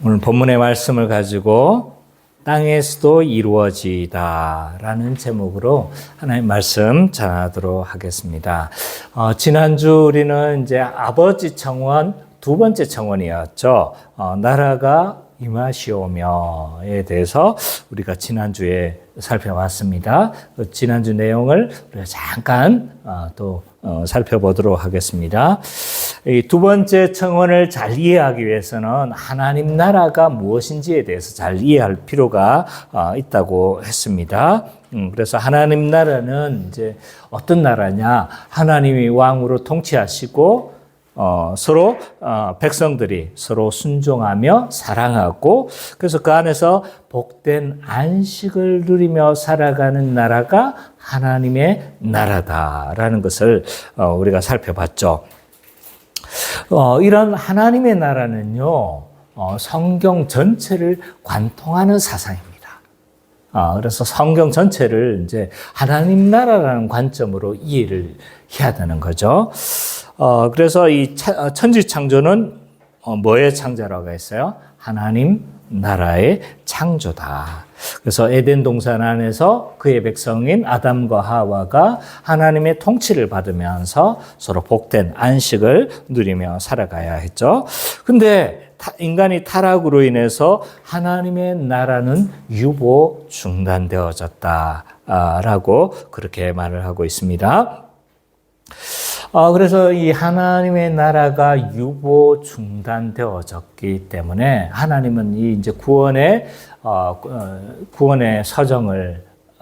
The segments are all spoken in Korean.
오늘 본문의 말씀을 가지고 땅에서도 이루어지다라는 제목으로 하나님 말씀 전하도록 하겠습니다. 지난주 우리는 이제 아버지 청원 두 번째 청원이었죠. 나라가 임하시오며에 대해서 우리가 지난주에 살펴봤습니다. 지난주 내용을 우리가 잠깐 또 살펴보도록 하겠습니다. 이 두 번째 청원을 잘 이해하기 위해서는 하나님 나라가 무엇인지에 대해서 잘 이해할 필요가 있다고 했습니다. 그래서 하나님 나라는 이제 어떤 나라냐? 하나님이 왕으로 통치하시고 서로 백성들이 서로 순종하며 사랑하고 그래서 그 안에서 복된 안식을 누리며 살아가는 나라가 하나님의 나라다라는 것을 우리가 살펴봤죠. 이런 하나님의 나라는요, 성경 전체를 관통하는 사상입니다. 그래서 성경 전체를 이제 하나님 나라라는 관점으로 이해를 해야 되는 거죠. 그래서 이 천지 창조는 뭐의 창조라고 했어요? 하나님 나라의 창조다. 그래서 에덴 동산 안에서 그의 백성인 아담과 하와가 하나님의 통치를 받으면서 서로 복된 안식을 누리며 살아가야 했죠. 근데 인간이 타락으로 인해서 하나님의 나라는 유보 중단되어졌다라고 그렇게 말을 하고 있습니다. 그래서 이 하나님의 나라가 유보 중단되어졌기 때문에 하나님은 이 이제 구원의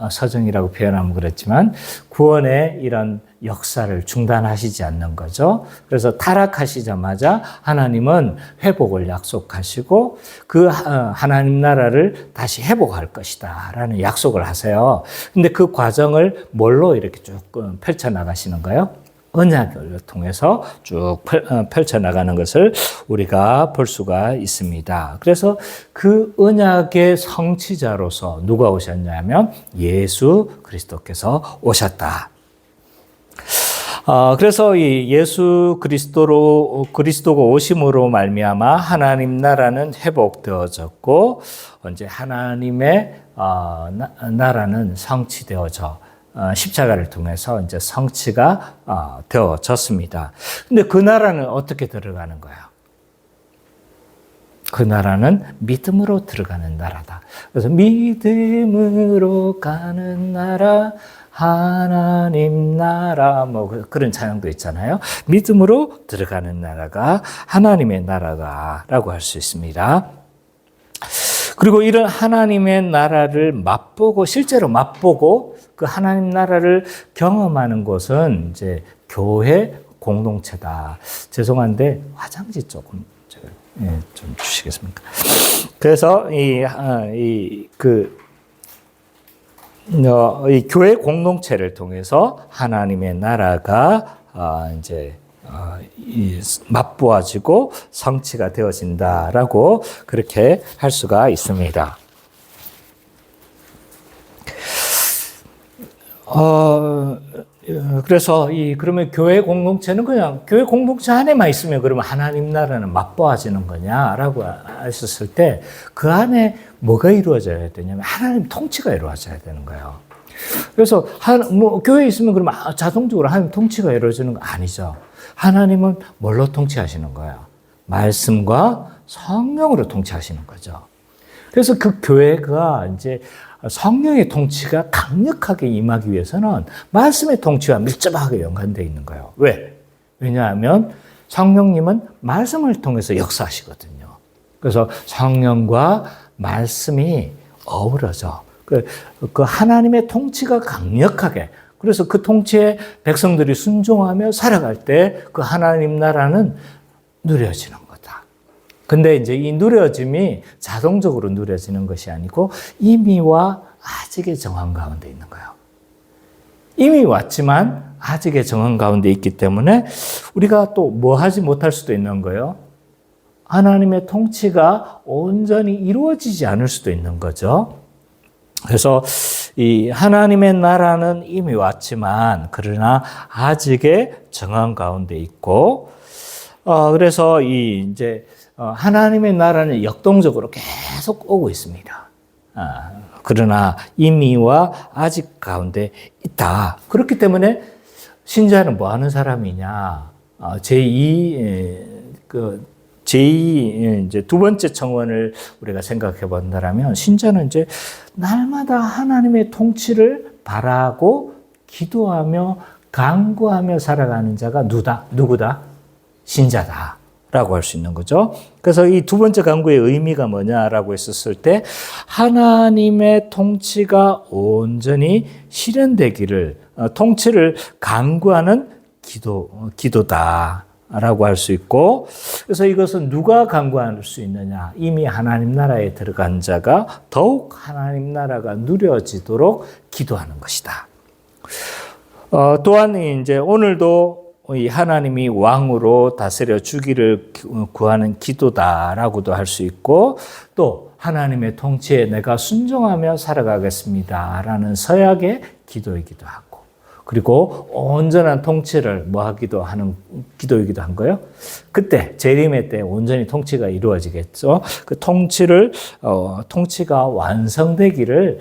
서정이라고 표현하면 그렇지만 구원의 이런 역사를 중단하시지 않는 거죠. 그래서 타락하시자마자 하나님은 회복을 약속하시고 그 하나님 나라를 다시 회복할 것이다 라는 약속을 하세요. 근데 그 과정을 뭘로 이렇게 쭉 펼쳐나가시는 거예요? 언약을 통해서 쭉 펼쳐나가는 것을 우리가 볼 수가 있습니다. 그래서 그 언약의 성취자로서 누가 오셨냐면 예수 그리스도께서 오셨다. 그래서 이 예수 그리스도가 오심으로 말미암아 하나님 나라는 회복되어졌고 이제 하나님의 나라는 성취되어져 십자가를 통해서 이제 성취가 되어졌습니다. 근데 그 나라는 어떻게 들어가는 거예요? 그 나라는 믿음으로 들어가는 나라다. 그래서 믿음으로 가는 나라, 하나님 나라, 그런 찬양도 있잖아요. 믿음으로 들어가는 나라가 하나님의 나라다라고 할 수 있습니다. 그리고 이런 하나님의 나라를 실제로 맛보고 그 하나님 나라를 경험하는 곳은 이제 교회 공동체다. 죄송한데 화장지 조금 좀 주시겠습니까? 그래서 이 교회 공동체를 통해서 하나님의 나라가 이제 맛보아지고 성취가 되어진다라고 그렇게 할 수가 있습니다. 그래서 그러면 교회 공동체는 그냥 교회 공동체 안에만 있으면 그러면 하나님 나라는 맛보아지는 거냐라고 하셨을 때 그 안에 뭐가 이루어져야 되냐면 하나님 통치가 이루어져야 되는 거예요. 그래서 교회에 있으면 그러면 자동적으로 하나님 통치가 이루어지는 거 아니죠. 하나님은 뭘로 통치하시는 거예요? 말씀과 성령으로 통치하시는 거죠. 그래서 그 교회가 이제 성령의 통치가 강력하게 임하기 위해서는 말씀의 통치와 밀접하게 연관되어 있는 거예요. 왜? 왜냐하면 성령님은 말씀을 통해서 역사하시거든요. 그래서 성령과 말씀이 어우러져. 그 하나님의 통치가 강력하게, 그래서 그 통치에 백성들이 순종하며 살아갈 때 그 하나님 나라는 누려지는 거다. 근데 이제 이 누려짐이 자동적으로 누려지는 것이 아니고 이미와 아직의 정황 가운데 있는 거예요. 이미 왔지만 아직의 정황 가운데 있기 때문에 우리가 또 뭐 하지 못할 수도 있는 거예요. 하나님의 통치가 온전히 이루어지지 않을 수도 있는 거죠. 그래서 이 하나님의 나라는 이미 왔지만 그러나 아직의 정황 가운데 있고 그래서 이제 하나님의 나라는 역동적으로 계속 오고 있습니다. 그러나 이미와 아직 가운데 있다. 그렇기 때문에 신자는 뭐 하는 사람이냐? 이제 두 번째 청원을 우리가 생각해 본다면 신자는 이제 날마다 하나님의 통치를 바라고 기도하며 간구하며 살아가는 자가 누구다? 신자다. 라고 할 수 있는 거죠. 그래서 이 두 번째 간구의 의미가 뭐냐라고 했었을 때 하나님의 통치가 온전히 실현되기를 통치를 간구하는 기도다라고 할 수 있고 그래서 이것은 누가 간구할 수 있느냐 이미 하나님 나라에 들어간 자가 더욱 하나님 나라가 누려지도록 기도하는 것이다. 또한 이제 오늘도 이 하나님이 왕으로 다스려 주기를 구하는 기도다라고도 할 수 있고 또 하나님의 통치에 내가 순종하며 살아가겠습니다라는 서약의 기도이기도 하고 그리고 온전한 통치를 뭐하기도 하는 기도이기도 한 거예요. 그때 재림의 때 온전히 통치가 이루어지겠죠. 그 통치가 완성되기를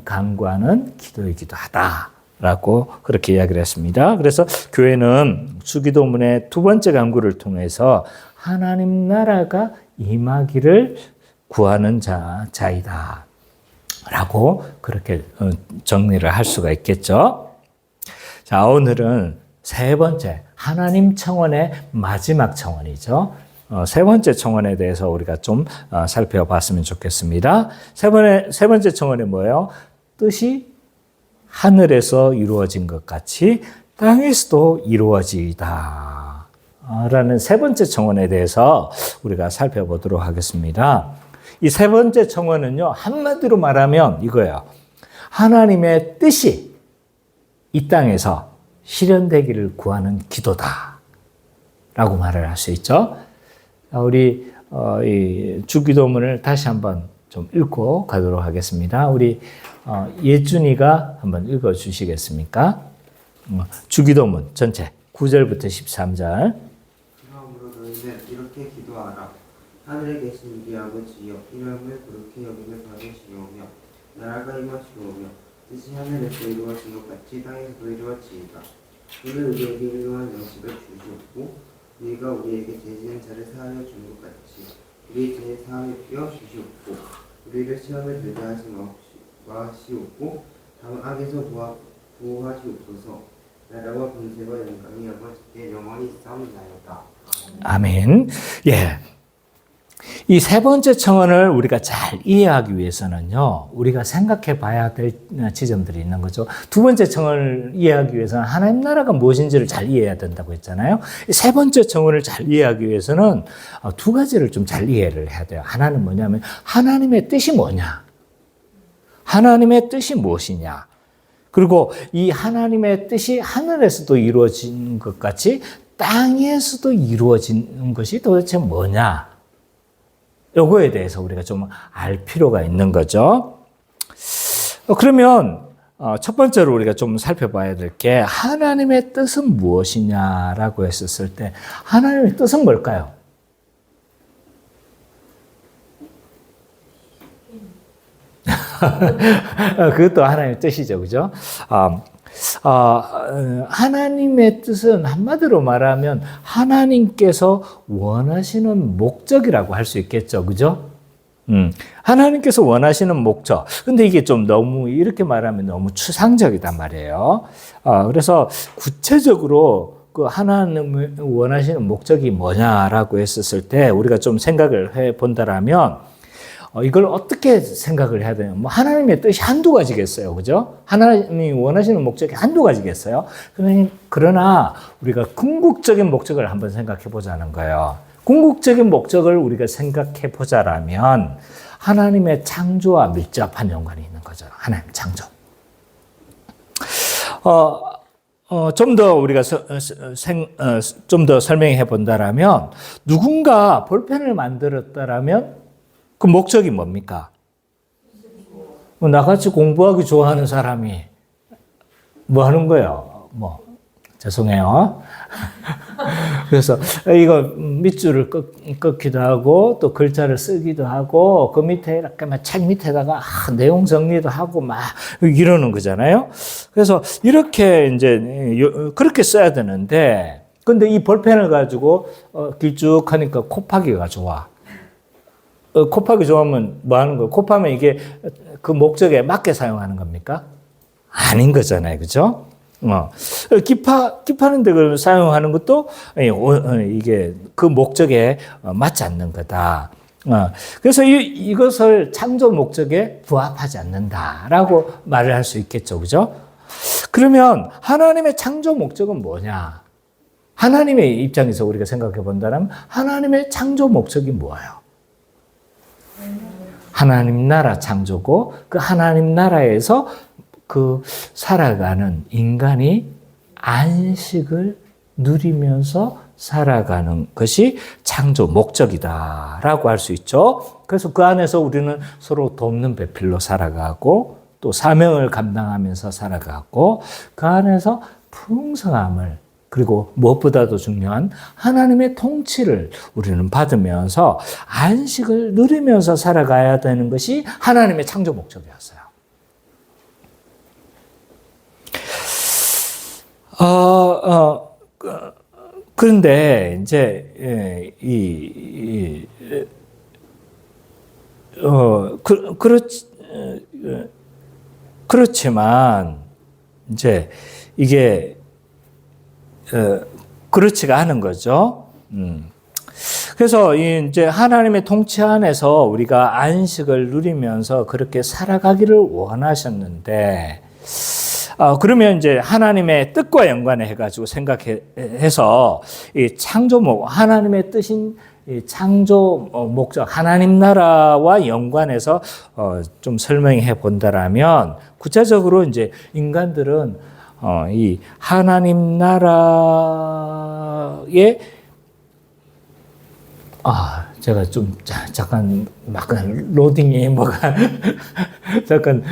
간구하는 기도이기도 하다. 라고 그렇게 이야기를 했습니다. 그래서 교회는 주기도문의 두 번째 간구를 통해서 하나님 나라가 임하기를 구하는 자이다. 라고 그렇게 정리를 할 수가 있겠죠. 자, 오늘은 세 번째, 하나님 청원의 마지막 청원이죠. 세 번째 청원에 대해서 우리가 좀 살펴봤으면 좋겠습니다. 세 번째 청원이 뭐예요? 뜻이 하늘에서 이루어진 것 같이 땅에서도 이루어지다. 라는 세 번째 청원에 대해서 우리가 살펴보도록 하겠습니다. 이 세 번째 청원은요, 한마디로 말하면 이거예요. 하나님의 뜻이 이 땅에서 실현되기를 구하는 기도다. 라고 말을 할 수 있죠. 우리 이 주기도문을 다시 한번 좀 읽고 가도록 하겠습니다. 우리 예준이가 한번 읽어 주시겠습니까? 주기도문 전체 9절부터 13절. 그러므로 너희는 이렇게 기도하라. 하늘에 계신 우리 아버지여, 이름을 그렇게 여김을 받으시오며 나라가 임하시오며 뜻이 하늘에서 이루어진 것 같이 땅에서도 이루어지이다. 오늘 우리에게 일용할 양식을 주시옵고 우리가 우리에게 죄지은 자를 사하여 준 것 같이 우리 죄 사하여 주시옵고 우리를 시험에 들게 하지 마시옵고 다만 악에서 구하시옵소서. 나라와 권세와 영광이 아버지께 영원히 있사옵나이다. 아멘. 예. 이 세 번째 청원을 우리가 잘 이해하기 위해서는요, 우리가 생각해 봐야 될 지점들이 있는 거죠. 두 번째 청원을 이해하기 위해서는 하나님 나라가 무엇인지를 잘 이해해야 된다고 했잖아요. 세 번째 청원을 잘 이해하기 위해서는 두 가지를 좀 잘 이해를 해야 돼요. 하나는 뭐냐면, 하나님의 뜻이 뭐냐? 하나님의 뜻이 무엇이냐? 그리고 이 하나님의 뜻이 하늘에서도 이루어진 것 같이 땅에서도 이루어진 것이 도대체 뭐냐? 요거에 대해서 우리가 좀 알 필요가 있는 거죠. 그러면 첫 번째로 우리가 좀 살펴봐야 될 게 하나님의 뜻은 무엇이냐라고 했었을 때 하나님의 뜻은 뭘까요? 그것도 하나님의 뜻이죠, 그죠? 하나님의 뜻은 한마디로 말하면 하나님께서 원하시는 목적이라고 할 수 있겠죠, 그죠? 하나님께서 원하시는 목적. 근데 이게 좀 너무 이렇게 말하면 너무 추상적이단 말이에요. 그래서 구체적으로 그 하나님이 원하시는 목적이 뭐냐라고 했었을 때 우리가 좀 생각을 해 본다라면 이걸 어떻게 생각을 해야 되냐. 뭐 하나님의 뜻이 한두 가지겠어요. 그죠? 하나님이 원하시는 목적이 한두 가지겠어요. 그러나 우리가 궁극적인 목적을 한번 생각해 보자는 거예요. 궁극적인 목적을 우리가 생각해 보자라면 하나님의 창조와 밀접한 연관이 있는 거죠. 하나님 창조. 좀 더 우리가 좀 더 설명해 본다라면 누군가 볼펜을 만들었다라면 그 목적이 뭡니까? 나같이 공부하기 좋아하는 사람이 뭐 하는 거예요? 죄송해요. 그래서 이거 밑줄을 긋기도 하고 또 글자를 쓰기도 하고 그 밑에 이렇게 막 책 밑에다가 내용 정리도 하고 막 이러는 거잖아요. 그래서 이렇게 이제 그렇게 써야 되는데 근데 이 볼펜을 가지고 길쭉하니까 곱하기가 좋아. 곱하기 좋아하면 뭐 하는 거예요? 곱하면 이게 그 목적에 맞게 사용하는 겁니까? 아닌 거잖아요. 그죠? 깁하는데 그걸 사용하는 것도 이게 그 목적에 맞지 않는 거다. 그래서 이것을 창조 목적에 부합하지 않는다라고 말을 할 수 있겠죠. 그죠? 그러면 하나님의 창조 목적은 뭐냐? 하나님의 입장에서 우리가 생각해 본다면 하나님의 창조 목적이 뭐예요? 하나님 나라 창조고 그 하나님 나라에서 그 살아가는 인간이 안식을 누리면서 살아가는 것이 창조 목적이다라고 할 수 있죠. 그래서 그 안에서 우리는 서로 돕는 배필로 살아가고 또 사명을 감당하면서 살아가고 그 안에서 풍성함을 그리고 무엇보다도 중요한 하나님의 통치를 우리는 받으면서 안식을 누리면서 살아가야 되는 것이 하나님의 창조 목적이었어요. 그런데 이제 그렇지만 이제 이게 그렇지가 않은 거죠. 그래서 이제 하나님의 통치 안에서 우리가 안식을 누리면서 그렇게 살아가기를 원하셨는데, 그러면 이제 하나님의 뜻과 연관해 가지고 생각해서 이 창조목, 하나님의 뜻인 이 창조 목적, 하나님 나라와 연관해서 좀 설명해 본다라면, 구체적으로 이제 인간들은 이 하나님 나라의 제가 좀 잠깐 막 로딩이 뭐가 잠깐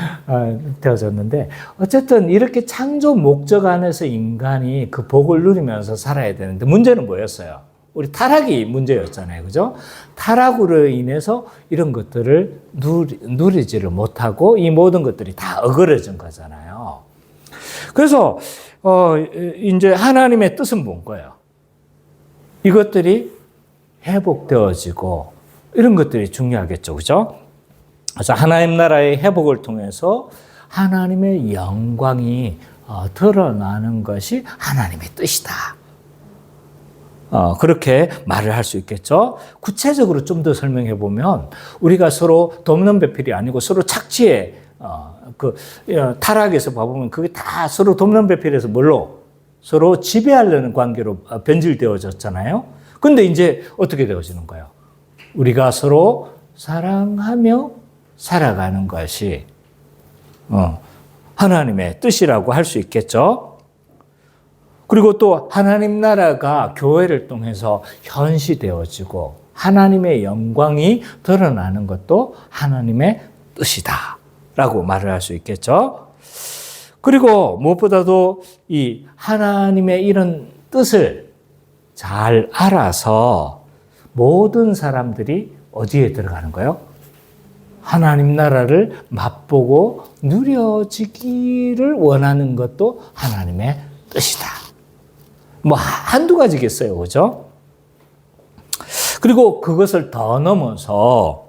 되어졌는데 어쨌든 이렇게 창조 목적 안에서 인간이 그 복을 누리면서 살아야 되는데 문제는 뭐였어요? 우리 타락이 문제였잖아요. 그죠? 타락으로 인해서 이런 것들을 누리지를 못하고 이 모든 것들이 다 어그러진 거잖아요. 그래서 이제 하나님의 뜻은 뭔가요? 이것들이 회복되어지고 이런 것들이 중요하겠죠. 그죠? 그래서 하나님 나라의 회복을 통해서 하나님의 영광이 드러나는 것이 하나님의 뜻이다. 그렇게 말을 할 수 있겠죠. 구체적으로 좀 더 설명해 보면 우리가 서로 돕는 배필이 아니고 서로 착취해 타락에서 봐보면 그게 다 서로 돕는 배필에서 뭘로? 서로 지배하려는 관계로 변질되어졌잖아요. 근데 이제 어떻게 되어지는 거예요? 우리가 서로 사랑하며 살아가는 것이 하나님의 뜻이라고 할 수 있겠죠. 그리고 또 하나님 나라가 교회를 통해서 현시되어지고 하나님의 영광이 드러나는 것도 하나님의 뜻이다 라고 말을 할 수 있겠죠. 그리고 무엇보다도 이 하나님의 이런 뜻을 잘 알아서 모든 사람들이 어디에 들어가는 거예요? 하나님 나라를 맛보고 누려지기를 원하는 것도 하나님의 뜻이다. 뭐 한두 가지겠어요. 그죠? 그리고 그것을 더 넘어서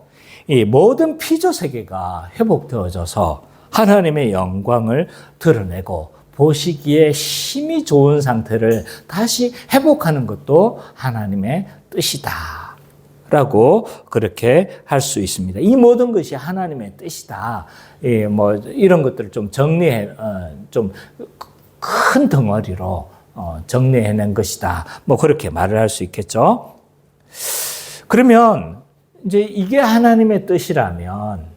이 모든 피조 세계가 회복되어져서 하나님의 영광을 드러내고 보시기에 힘이 좋은 상태를 다시 회복하는 것도 하나님의 뜻이다 라고 그렇게 할 수 있습니다. 이 모든 것이 하나님의 뜻이다. 뭐 이런 것들을 좀 정리해 좀 큰 덩어리로 정리해낸 것이다. 뭐 그렇게 말을 할 수 있겠죠. 그러면 이제 이게 하나님의 뜻이라면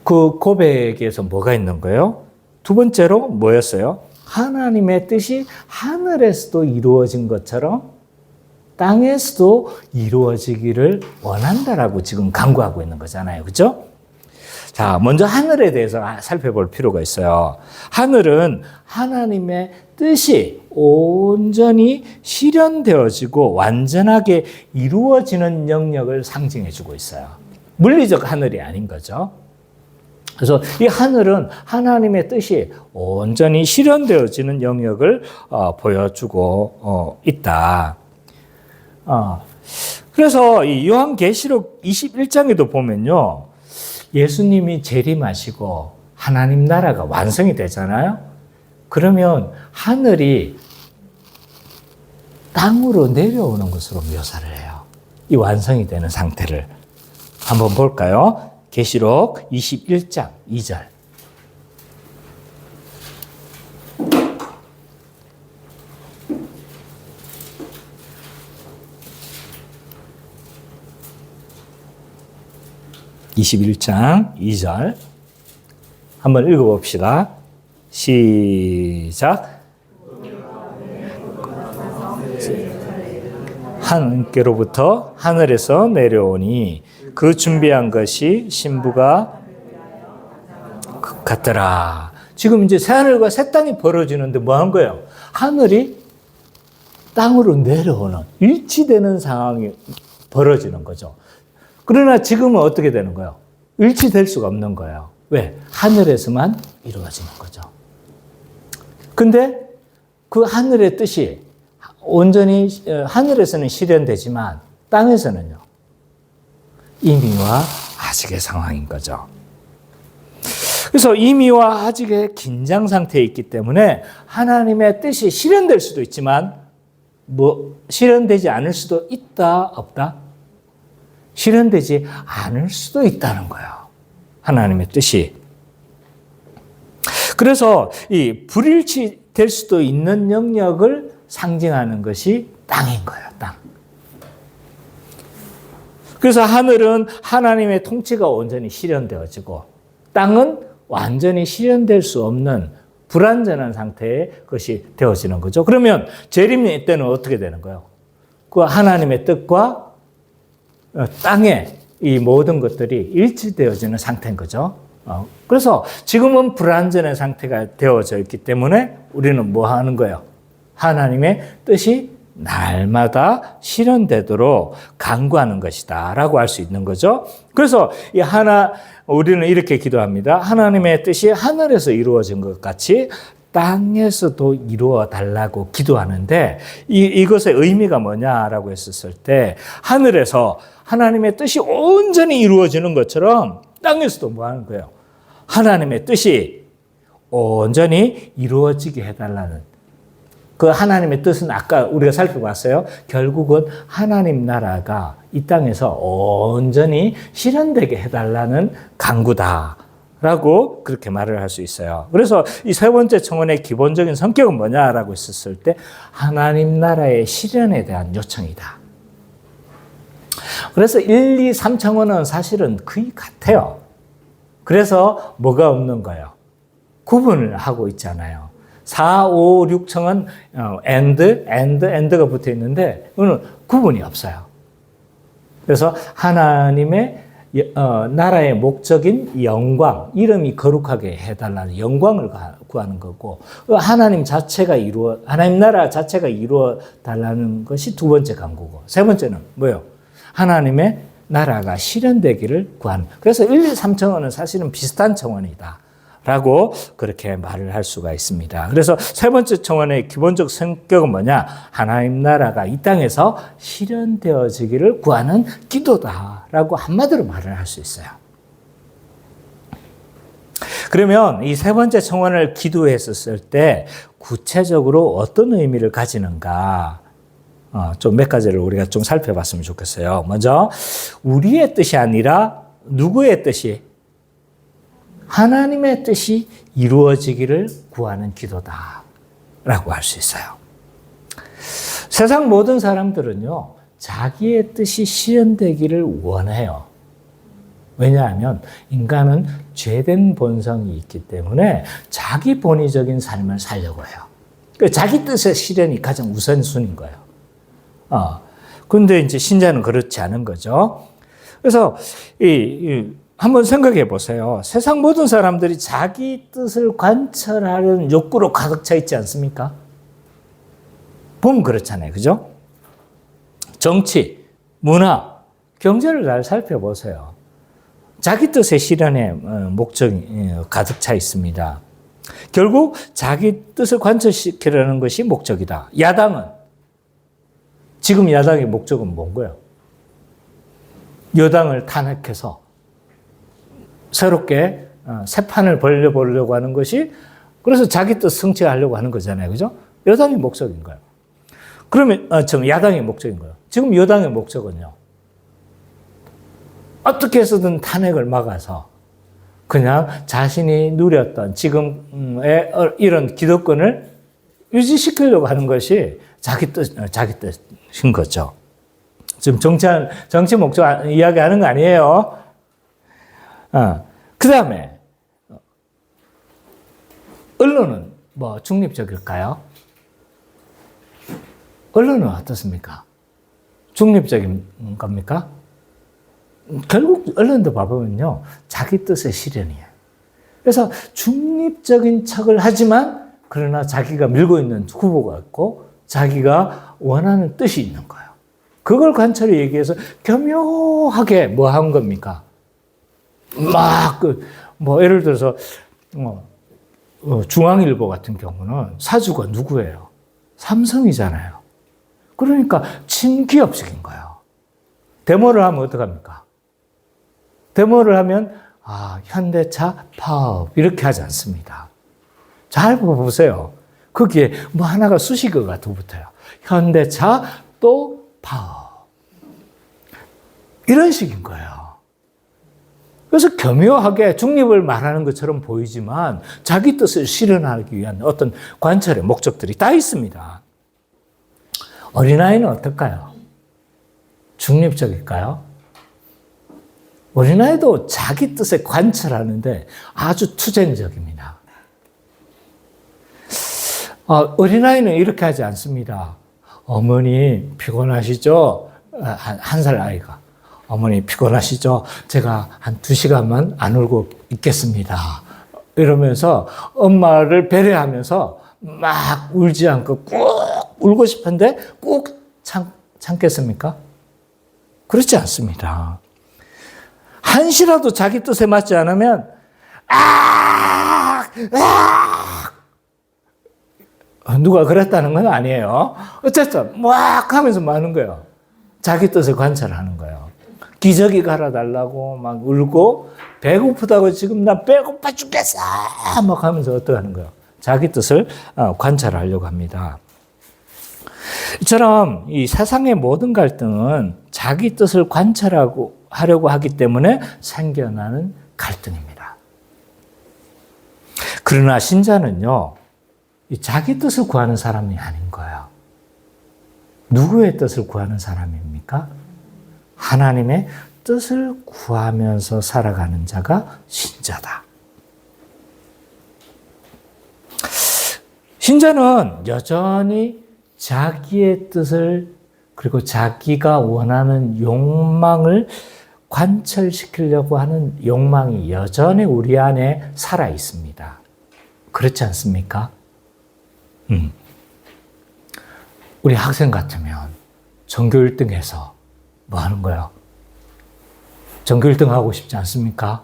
그 고백에서 뭐가 있는 거예요? 두 번째로 뭐였어요? 하나님의 뜻이 하늘에서도 이루어진 것처럼 땅에서도 이루어지기를 원한다라고 지금 강구하고 있는 거잖아요. 그죠? 자, 먼저 하늘에 대해서 살펴볼 필요가 있어요. 하늘은 하나님의 뜻이 온전히 실현되어지고 완전하게 이루어지는 영역을 상징해주고 있어요. 물리적 하늘이 아닌 거죠. 그래서 이 하늘은 하나님의 뜻이 온전히 실현되어지는 영역을 보여주고 있다. 그래서 이 요한계시록 21장에도 보면요, 예수님이 재림하시고 하나님 나라가 완성이 되잖아요. 그러면 하늘이 땅으로 내려오는 것으로 묘사를 해요. 이 완성이 되는 상태를 한번 볼까요? 계시록 21장 2절. (21장 2절) 한번 읽어봅시다. 시작. 하나님께로부터 하늘에서 내려오니 그 준비한 것이 신부가 같더라. 지금 이제 새하늘과 새 땅이 벌어지는데 뭐 한 거예요? 하늘이 땅으로 내려오는 일치되는 상황이 벌어지는 거죠. 그러나 지금은 어떻게 되는 거예요? 일치될 수가 없는 거예요. 왜? 하늘에서만 이루어지는 거죠. 근데 그 하늘의 뜻이 온전히 하늘에서는 실현되지만 땅에서는요, 이미와 아직의 상황인 거죠. 그래서 이미와 아직의 긴장 상태에 있기 때문에 하나님의 뜻이 실현될 수도 있지만 실현되지 않을 수도 있다, 없다? 실현되지 않을 수도 있다는 거예요. 하나님의 뜻이. 그래서 이 불일치될 수도 있는 영역을 상징하는 것이 땅인 거예요, 땅. 그래서 하늘은 하나님의 통치가 온전히 실현되어지고 땅은 완전히 실현될 수 없는 불완전한 상태의 것이 되어지는 거죠. 그러면 재림 때는 어떻게 되는 거예요? 그 하나님의 뜻과 땅의 이 모든 것들이 일치되어지는 상태인 거죠. 그래서 지금은 불완전한 상태가 되어져 있기 때문에 우리는 뭐 하는 거예요? 하나님의 뜻이 날마다 실현되도록 간구하는 것이다 라고 할 수 있는 거죠. 그래서 우리는 이렇게 기도합니다. 하나님의 뜻이 하늘에서 이루어진 것 같이 땅에서도 이루어 달라고 기도하는데 이것의 의미가 뭐냐라고 했었을 때 하늘에서 하나님의 뜻이 온전히 이루어지는 것처럼 땅에서도 뭐 하는 거예요? 하나님의 뜻이 온전히 이루어지게 해달라는 그 하나님의 뜻은 아까 우리가 살펴봤어요. 결국은 하나님 나라가 이 땅에서 온전히 실현되게 해달라는 간구다라고 그렇게 말을 할 수 있어요. 그래서 이 세 번째 청원의 기본적인 성격은 뭐냐라고 했었을 때 하나님 나라의 실현에 대한 요청이다. 그래서 1, 2, 3 청원은 사실은 거의 같아요. 그래서 뭐가 없는 거예요? 구분을 하고 있잖아요. 4, 5, 6청은 and가 붙어 있는데 이거는 구분이 없어요. 그래서 하나님의 나라의 목적인 영광, 이름이 거룩하게 해달라는 영광을 구하는 거고 하나님 나라 자체가 이루어 달라는 것이 두 번째 간구고 세 번째는 뭐예요? 하나님의 나라가 실현되기를 구하는. 그래서 1, 2, 3청원은 사실은 비슷한 청원이다 라고 그렇게 말을 할 수가 있습니다. 그래서 세 번째 청원의 기본적 성격은 뭐냐? 하나님 나라가 이 땅에서 실현되어지기를 구하는 기도다라고 한마디로 말을 할 수 있어요. 그러면 이 세 번째 청원을 기도했었을 때 구체적으로 어떤 의미를 가지는가? 좀 몇 가지를 우리가 좀 살펴봤으면 좋겠어요. 먼저 우리의 뜻이 아니라 누구의 뜻이? 하나님의 뜻이 이루어지기를 구하는 기도다라고 할 수 있어요. 세상 모든 사람들은요, 자기의 뜻이 실현되기를 원해요. 왜냐하면 인간은 죄된 본성이 있기 때문에 자기 본의적인 삶을 살려고 해요. 자기 뜻의 실현이 가장 우선순위인 거예요. 근데 이제 신자는 그렇지 않은 거죠. 그래서 한번 생각해 보세요. 세상 모든 사람들이 자기 뜻을 관철하려는 욕구로 가득 차 있지 않습니까? 보면 그렇잖아요. 그죠? 정치, 문화, 경제를 잘 살펴보세요. 자기 뜻의 실현에 목적이 가득 차 있습니다. 결국 자기 뜻을 관철시키려는 것이 목적이다. 야당은, 지금 야당의 목적은 뭔가요? 여당을 탄핵해서 새롭게 새 판을 벌려보려고 하는 것이, 그래서 자기 뜻 성취하려고 하는 거잖아요. 그죠? 여당의 목적인 거예요. 그러면, 야당의 목적인 거예요. 지금 여당의 목적은요, 어떻게 해서든 탄핵을 막아서 그냥 자신이 누렸던 지금의 이런 기득권을 유지시키려고 하는 것이 자기 뜻인 거죠. 지금 정치 목적 이야기하는 거 아니에요. 그 다음에, 언론은 뭐 중립적일까요? 언론은 어떻습니까? 중립적인 겁니까? 결국 언론도 봐보면요, 자기 뜻의 실현이에요. 그래서 중립적인 척을 하지만 그러나 자기가 밀고 있는 후보가 있고 자기가 원하는 뜻이 있는 거예요. 그걸 관철이 얘기해서 교묘하게 뭐 한 겁니까? 예를 들어서 중앙일보 같은 경우는 사주가 누구예요? 삼성이잖아요. 그러니까 친기업식인 거예요. 데모를 하면 어떡합니까? 데모를 하면 현대차 파업 이렇게 하지 않습니다. 잘 보세요. 거기에 뭐 하나가 수식어가 더 붙어요. 현대차 또 파업. 이런 식인 거예요. 그래서 교묘하게 중립을 말하는 것처럼 보이지만 자기 뜻을 실현하기 위한 어떤 관철의 목적들이 다 있습니다. 어린아이는 어떨까요? 중립적일까요? 어린아이도 자기 뜻에 관철하는데 아주 투쟁적입니다. 어린아이는 이렇게 하지 않습니다. 어머니 피곤하시죠? 한 살 아이가. 어머니 피곤하시죠? 제가 한 2시간만 안 울고 있겠습니다. 이러면서 엄마를 배려하면서 막 울지 않고 꾹 울고 싶은데 꾹 참겠습니까? 그렇지 않습니다. 한시라도 자기 뜻에 맞지 않으면 누가 그랬다는 건 아니에요. 어쨌든 막 하면서 마는 거예요. 자기 뜻을 관찰하는 거예요. 기저귀 갈아달라고 막 울고 배고프다고 지금 나 배고파 죽겠어 막 하면서 어떡하는 거예요. 자기 뜻을 관찰하려고 합니다. 이처럼 이 세상의 모든 갈등은 자기 뜻을 관찰하려고 하기 때문에 생겨나는 갈등입니다. 그러나 신자는요, 자기 뜻을 구하는 사람이 아닌 거예요. 누구의 뜻을 구하는 사람입니까? 하나님의 뜻을 구하면서 살아가는 자가 신자다. 신자는 여전히 자기의 뜻을 그리고 자기가 원하는 욕망을 관철시키려고 하는 욕망이 여전히 우리 안에 살아 있습니다. 그렇지 않습니까? 우리 학생 같으면 전교 1등해서 뭐 하는 거예요? 전교 1등 하고 싶지 않습니까?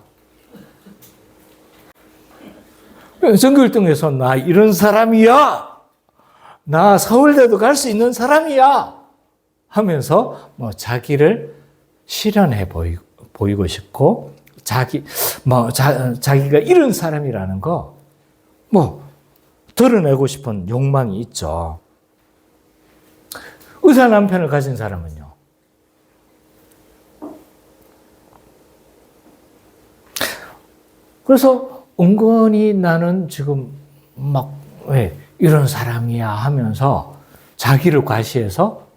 전교 1등해서 나 이런 사람이야! 나 서울대도 갈 수 있는 사람이야! 하면서 뭐 자기를 실현해 보이고 싶고, 자기가 이런 사람이라는 거, 드러내고 싶은 욕망이 있죠. 의사 남편을 가진 사람은요. 그래서 은근히 나는 지금 왜 이런 사람이야 하면서 자기를 과시해서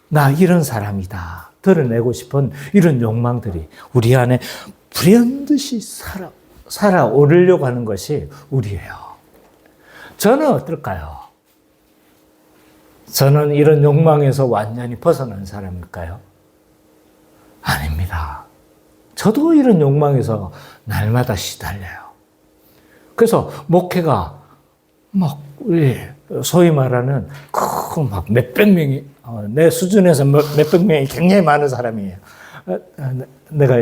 나 이런 사람이다 드러내고 싶은 이런 욕망들이 우리 안에 불현듯이 살아오르려고 하는 것이 우리예요. 저는 어떨까요? 저는 이런 욕망에서 완전히 벗어난 사람일까요? 아닙니다. 저도 이런 욕망에서 날마다 시달려요. 그래서 목회가 막 소위 말하는 막 몇백 명이 내 수준에서 몇백 명이 굉장히 많은 사람이에요. 내가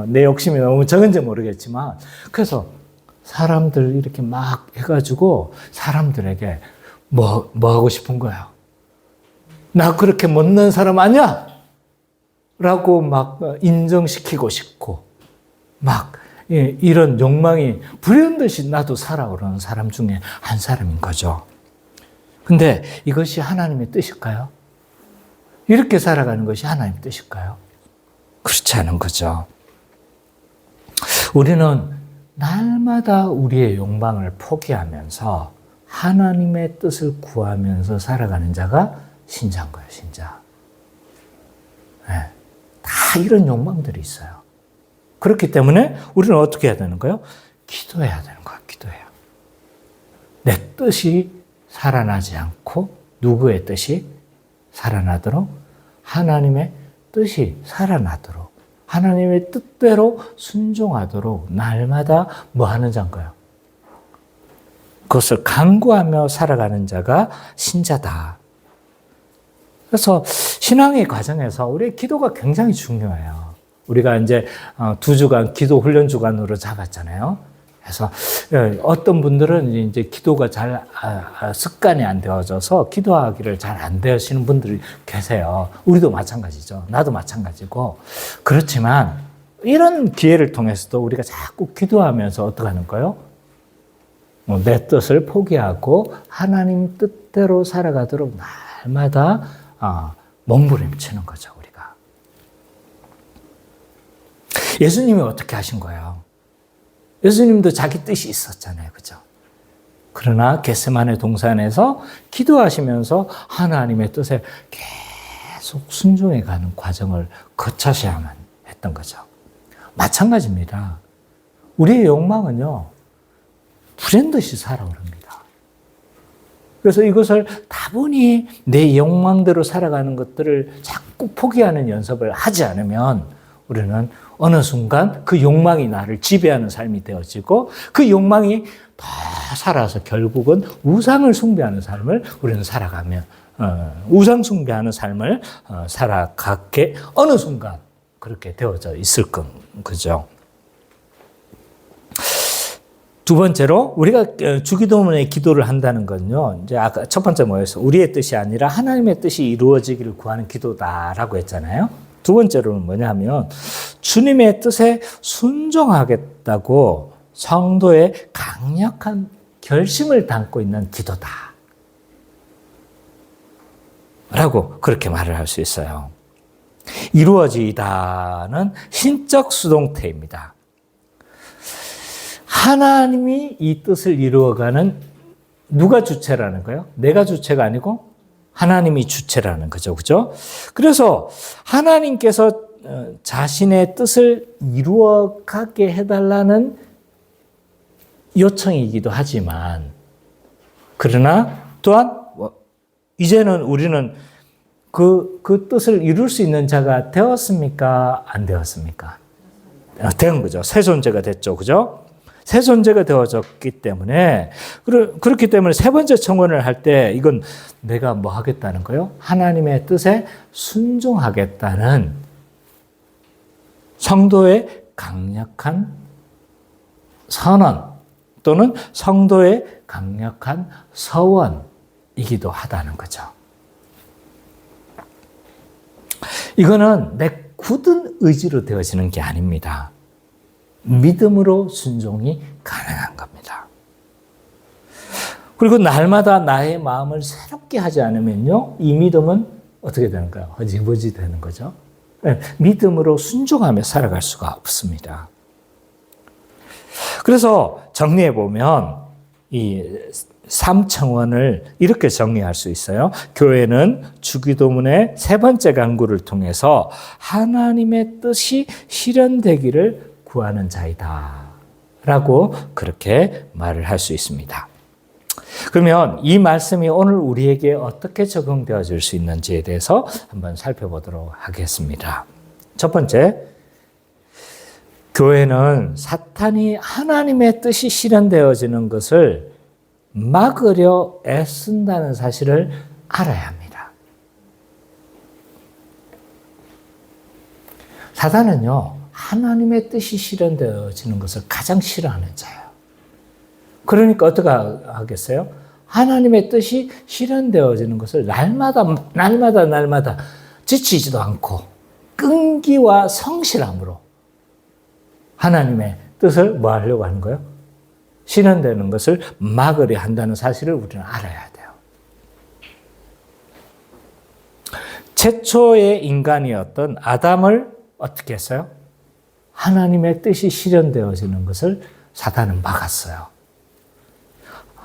내 욕심이 너무 적은지 모르겠지만 그래서 사람들 이렇게 막 해가지고 사람들에게 뭐 하고 싶은 거야? 나 그렇게 못난 사람 아니야? 라고 막 인정시키고 싶고 막 이런 욕망이 불현듯이 나도 살아오르는 사람 중에 한 사람인 거죠. 근데 이것이 하나님의 뜻일까요? 이렇게 살아가는 것이 하나님의 뜻일까요? 그렇지 않은 거죠. 우리는 날마다 우리의 욕망을 포기하면서 하나님의 뜻을 구하면서 살아가는 자가 신자인 거예요, 신자. 네. 다 이런 욕망들이 있어요. 그렇기 때문에 우리는 어떻게 해야 되는 거예요? 기도해야 되는 거예요, 기도해요. 내 뜻이 살아나지 않고 누구의 뜻이 살아나도록 하나님의 뜻이 살아나도록 하나님의 뜻대로 순종하도록 날마다 뭐 하는 자인가요? 그것을 간구하며 살아가는 자가 신자다. 그래서 신앙의 과정에서 우리의 기도가 굉장히 중요해요. 우리가 이제 2주간 기도 훈련 주간으로 잡았잖아요. 그래서 어떤 분들은 이제 기도가 잘 습관이 안 되어져서 기도하기를 잘 안 되시는 분들이 계세요. 우리도 마찬가지죠. 나도 마찬가지고. 그렇지만 이런 기회를 통해서도 우리가 자꾸 기도하면서 어떻게 하는 거예요? 내 뜻을 포기하고 하나님 뜻대로 살아가도록 날마다 몸부림치는 거죠, 우리가. 예수님이 어떻게 하신 거예요? 예수님도 자기 뜻이 있었잖아요, 그죠? 그러나 겟세마네 동산에서 기도하시면서 하나님의 뜻에 계속 순종해가는 과정을 거쳐야만 했던 거죠. 마찬가지입니다. 우리의 욕망은요, 불현듯이 살아오릅니다. 그래서 이것을 다분히 내 욕망대로 살아가는 것들을 자꾸 포기하는 연습을 하지 않으면 우리는 어느 순간 그 욕망이 나를 지배하는 삶이 되어지고 그 욕망이 더 살아서 결국은 우상을 숭배하는 삶을 우리는 살아가면 우상 숭배하는 삶을 살아가게 어느 순간 그렇게 되어져 있을 거죠. 두 번째로 우리가 주기도문의 기도를 한다는 건요. 이제 아까 첫 번째 뭐였어요? 우리의 뜻이 아니라 하나님의 뜻이 이루어지기를 구하는 기도다라고 했잖아요. 두 번째로는 뭐냐면 주님의 뜻에 순종하겠다고 성도의 강력한 결심을 담고 있는 기도다. 라고 그렇게 말을 할 수 있어요. 이루어지다는 신적 수동태입니다. 하나님이 이 뜻을 이루어가는 누가 주체라는 거예요? 내가 주체가 아니고 하나님이 주체라는 거죠. 그죠? 그래서 하나님께서 자신의 뜻을 이루어가게 해달라는 요청이기도 하지만 그러나 또한 이제는 우리는 그 뜻을 이룰 수 있는 자가 되었습니까? 안 되었습니까? 된 거죠. 새 존재가 됐죠. 그죠? 새 존재가 되어졌기 때문에 그렇기 때문에 세 번째 청원을 할 때 이건 내가 뭐 하겠다는 거예요? 하나님의 뜻에 순종하겠다는 성도의 강력한 선언 또는 성도의 강력한 서원이기도 하다는 거죠. 이거는 내 굳은 의지로 되어지는 게 아닙니다. 믿음으로 순종이 가능한 겁니다. 그리고 날마다 나의 마음을 새롭게 하지 않으면요, 이 믿음은 어떻게 되는가요? 허지부지 되는 거죠. 믿음으로 순종하며 살아갈 수가 없습니다. 그래서 정리해 보면 이 3청원을 이렇게 정리할 수 있어요. 교회는 주기도문의 세 번째 간구를 통해서 하나님의 뜻이 실현되기를 구하는 자이다 라고 그렇게 말을 할 수 있습니다. 그러면 이 말씀이 오늘 우리에게 어떻게 적용되어질 수 있는지에 대해서 한번 살펴보도록 하겠습니다. 첫 번째, 교회는 사탄이 하나님의 뜻이 실현되어지는 것을 막으려 애쓴다는 사실을 알아야 합니다. 사탄은요, 하나님의 뜻이 실현되어지는 것을 가장 싫어하는 자예요. 그러니까 어떻게 하겠어요? 하나님의 뜻이 실현되어지는 것을 날마다 지치지도 않고 끈기와 성실함으로 하나님의 뜻을 뭐 하려고 하는 거예요? 실현되는 것을 막으려 한다는 사실을 우리는 알아야 돼요. 최초의 인간이었던 아담을 어떻게 했어요? 하나님의 뜻이 실현되어지는 것을 사단은 막았어요.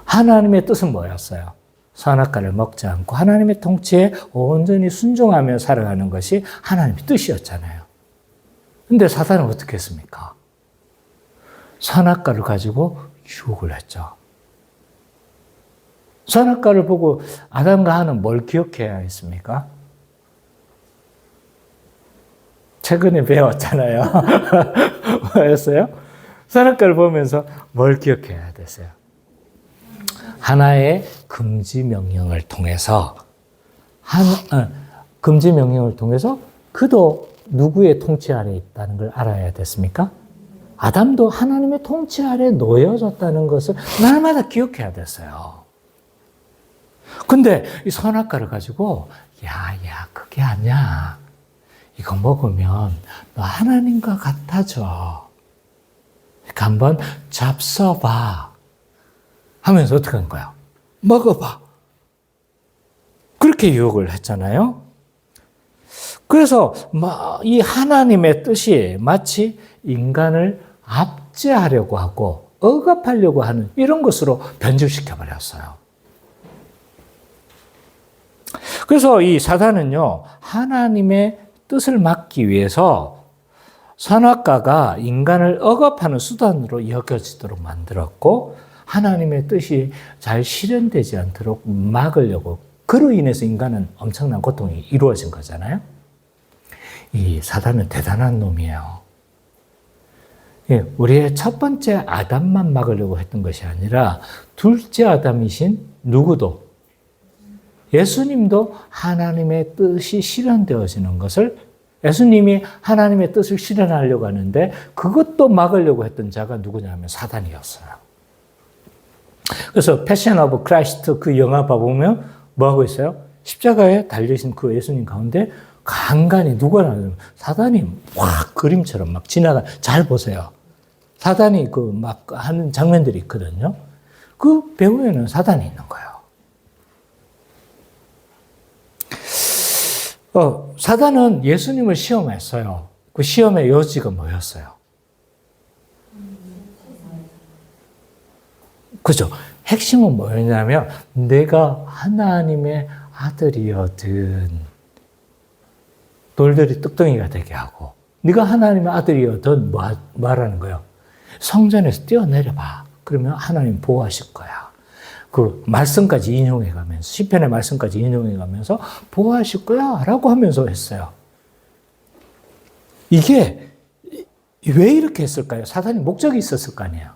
하나님의 뜻은 뭐였어요? 선악과를 먹지 않고 하나님의 통치에 온전히 순종하며 살아가는 것이 하나님의 뜻이었잖아요. 근데 사단은 어떻게 했습니까? 선악과를 가지고 유혹을 했죠. 선악과를 보고 아담과 하나는 뭘 기억해야 했습니까? 최근에 배웠잖아요. 뭐였어요? 선악과를 보면서 뭘 기억해야 됐어요? 하나의 금지 명령을 통해서 금지 명령을 통해서 그도 누구의 통치 아래 있다는 걸 알아야 됐습니까? 아담도 하나님의 통치 아래 놓여졌다는 것을 날마다 기억해야 됐어요. 근데 이 선악과를 가지고 야, 그게 아니야. 이거 먹으면 너 하나님과 같아져. 그러니까 한번 잡숴봐. 하면서 어떻게 한 거야? 먹어봐. 그렇게 유혹을 했잖아요. 그래서 이 하나님의 뜻이 마치 인간을 압제하려고 하고 억압하려고 하는 이런 것으로 변질시켜 버렸어요. 그래서 이 사단은요, 하나님의 뜻을 막기 위해서 선악과가 인간을 억압하는 수단으로 여겨지도록 만들었고, 하나님의 뜻이 잘 실현되지 않도록 막으려고, 그로 인해서 인간은 엄청난 고통이 이루어진 거잖아요. 이 사단은 대단한 놈이에요. 우리의 첫 번째 아담만 막으려고 했던 것이 아니라 둘째 아담이신 누구도, 예수님도 하나님의 뜻이 실현되어지는 것을, 예수님이 하나님의 뜻을 실현하려고 하는데 그것도 막으려고 했던 자가 누구냐면 사단이었어요. 그래서 패션 오브 크라이스트 그 영화 봐보면 뭐 하고 있어요? 십자가에 달리신 그 예수님 가운데 간간히 누가 나오면 사단이 확 그림처럼 막 지나가. 잘 보세요. 사단이 그 막 하는 장면들이 있거든요. 그 배후에는 사단이 있는 거예요. 사단은 예수님을 시험했어요. 그 시험의 요지가 뭐였어요? 그죠? 핵심은 뭐였냐면, 내가 하나님의 아들이거든. 돌들이 뚝덩이가 되게 하고, 네가 하나님의 아들이거든. 뭐 하라는 거예요? 성전에서 뛰어내려봐. 그러면 하나님 보호하실 거야. 그 말씀까지 인용해 가면서, 시편의 말씀까지 인용해 가면서 보호하실 거야 라고 하면서 했어요. 이게 왜 이렇게 했을까요? 사단이 목적이 있었을 거 아니에요.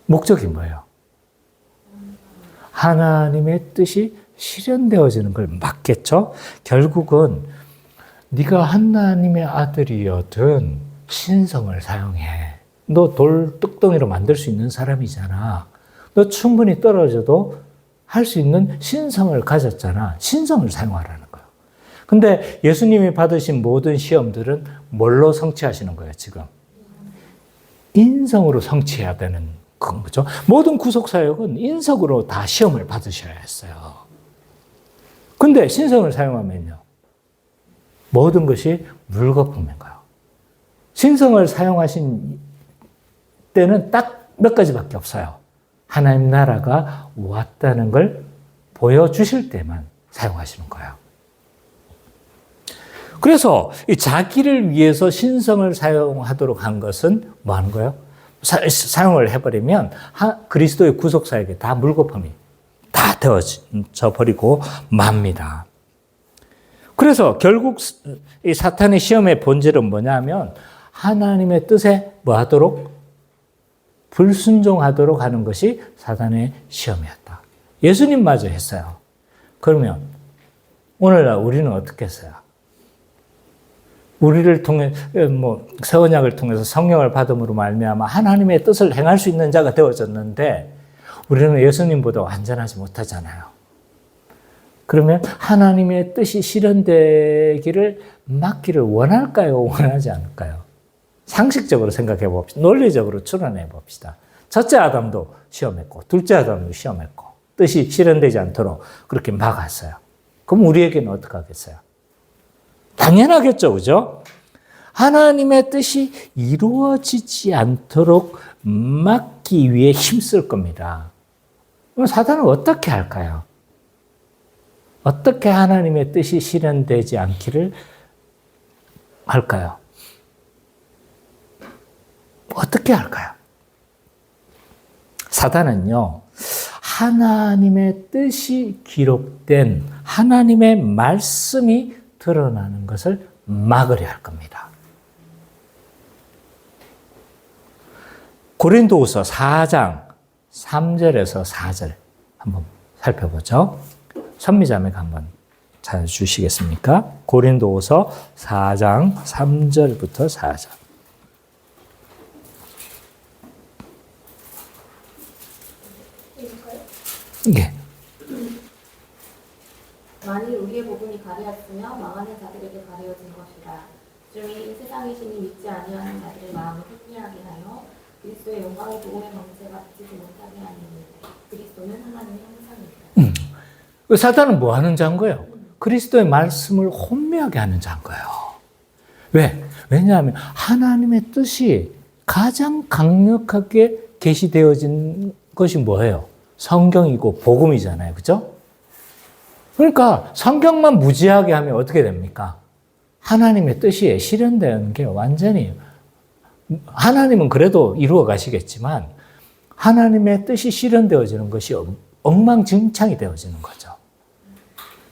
목적이 뭐예요? 하나님의 뜻이 실현되어지는 걸 막겠죠? 결국은 네가 하나님의 아들이거든 신성을 사용해. 너 돌 뚝덩이로 만들 수 있는 사람이잖아. 너 충분히 떨어져도 할 수 있는 신성을 가졌잖아. 신성을 사용하라는 거예요. 근데 예수님이 받으신 모든 시험들은 뭘로 성취하시는 거예요, 지금? 인성으로 성취해야 되는 거죠. 모든 구속사역은 인성으로 다 시험을 받으셔야 했어요. 근데 신성을 사용하면요, 모든 것이 물거품인 거예요. 신성을 사용하신 때는 딱 몇 가지밖에 없어요. 하나님 나라가 왔다는 걸 보여주실 때만 사용하시는 거예요. 그래서 이 자기를 위해서 신성을 사용하도록 한 것은 뭐 하는 거예요? 사용을 해버리면 그리스도의 구속사역에 다 물거품이 다 되어져 버리고 맙니다. 그래서 결국 이 사탄의 시험의 본질은 뭐냐면 하나님의 뜻에 뭐 하도록? 불순종하도록 하는 것이 사탄의 시험이었다. 예수님마저 했어요. 그러면 오늘날 우리는 어떻게 했어요? 우리를 통해 새 언약을 통해서 성령을 받음으로 말미암아 하나님의 뜻을 행할 수 있는 자가 되어졌는데 우리는 예수님보다 완전하지 못하잖아요. 그러면 하나님의 뜻이 실현되기를 막기를 원할까요? 원하지 않을까요? 상식적으로 생각해 봅시다. 논리적으로 추론해 봅시다. 첫째 아담도 시험했고 둘째 아담도 시험했고 뜻이 실현되지 않도록 그렇게 막았어요. 그럼 우리에게는 어떻게 하겠어요? 당연하겠죠, 그죠? 하나님의 뜻이 이루어지지 않도록 막기 위해 힘쓸 겁니다. 그럼 사단은 어떻게 할까요? 어떻게 하나님의 뜻이 실현되지 않기를 할까요? 어떻게 할까요? 사단은요, 하나님의 뜻이 기록된 하나님의 말씀이 드러나는 것을 막으려 할 겁니다. 고린도후서 4장 3절에서 4절 한번 살펴보죠. 선미자매가 한번 찾아주시겠습니까? 고린도후서 4장 3절부터 4절. 예. 만일 우리의 복음이 가려졌으며 망하는 자들에게 가려진 것이라. 주의 이 세상의 신이 믿지 아니하는 자들의 마음을 회피하게 하여 그리스도의 영광의 복음의 방패가 비치지 못하게 하니 그리스도는 하나님의 형상이다. 사단은 뭐 하는 자인 거예요? 그리스도의 말씀을 혼미하게 하는 자인 거예요. 왜? 왜냐하면 하나님의 뜻이 가장 강력하게 계시되어진 것이 뭐예요? 성경이고 복음이잖아요. 그죠? 그러니까 성경만 무지하게 하면 어떻게 됩니까? 하나님의 뜻이 실현되는 게 완전히 하나님은 그래도 이루어 가시겠지만 하나님의 뜻이 실현되어지는 것이 엉망진창이 되어지는 거죠.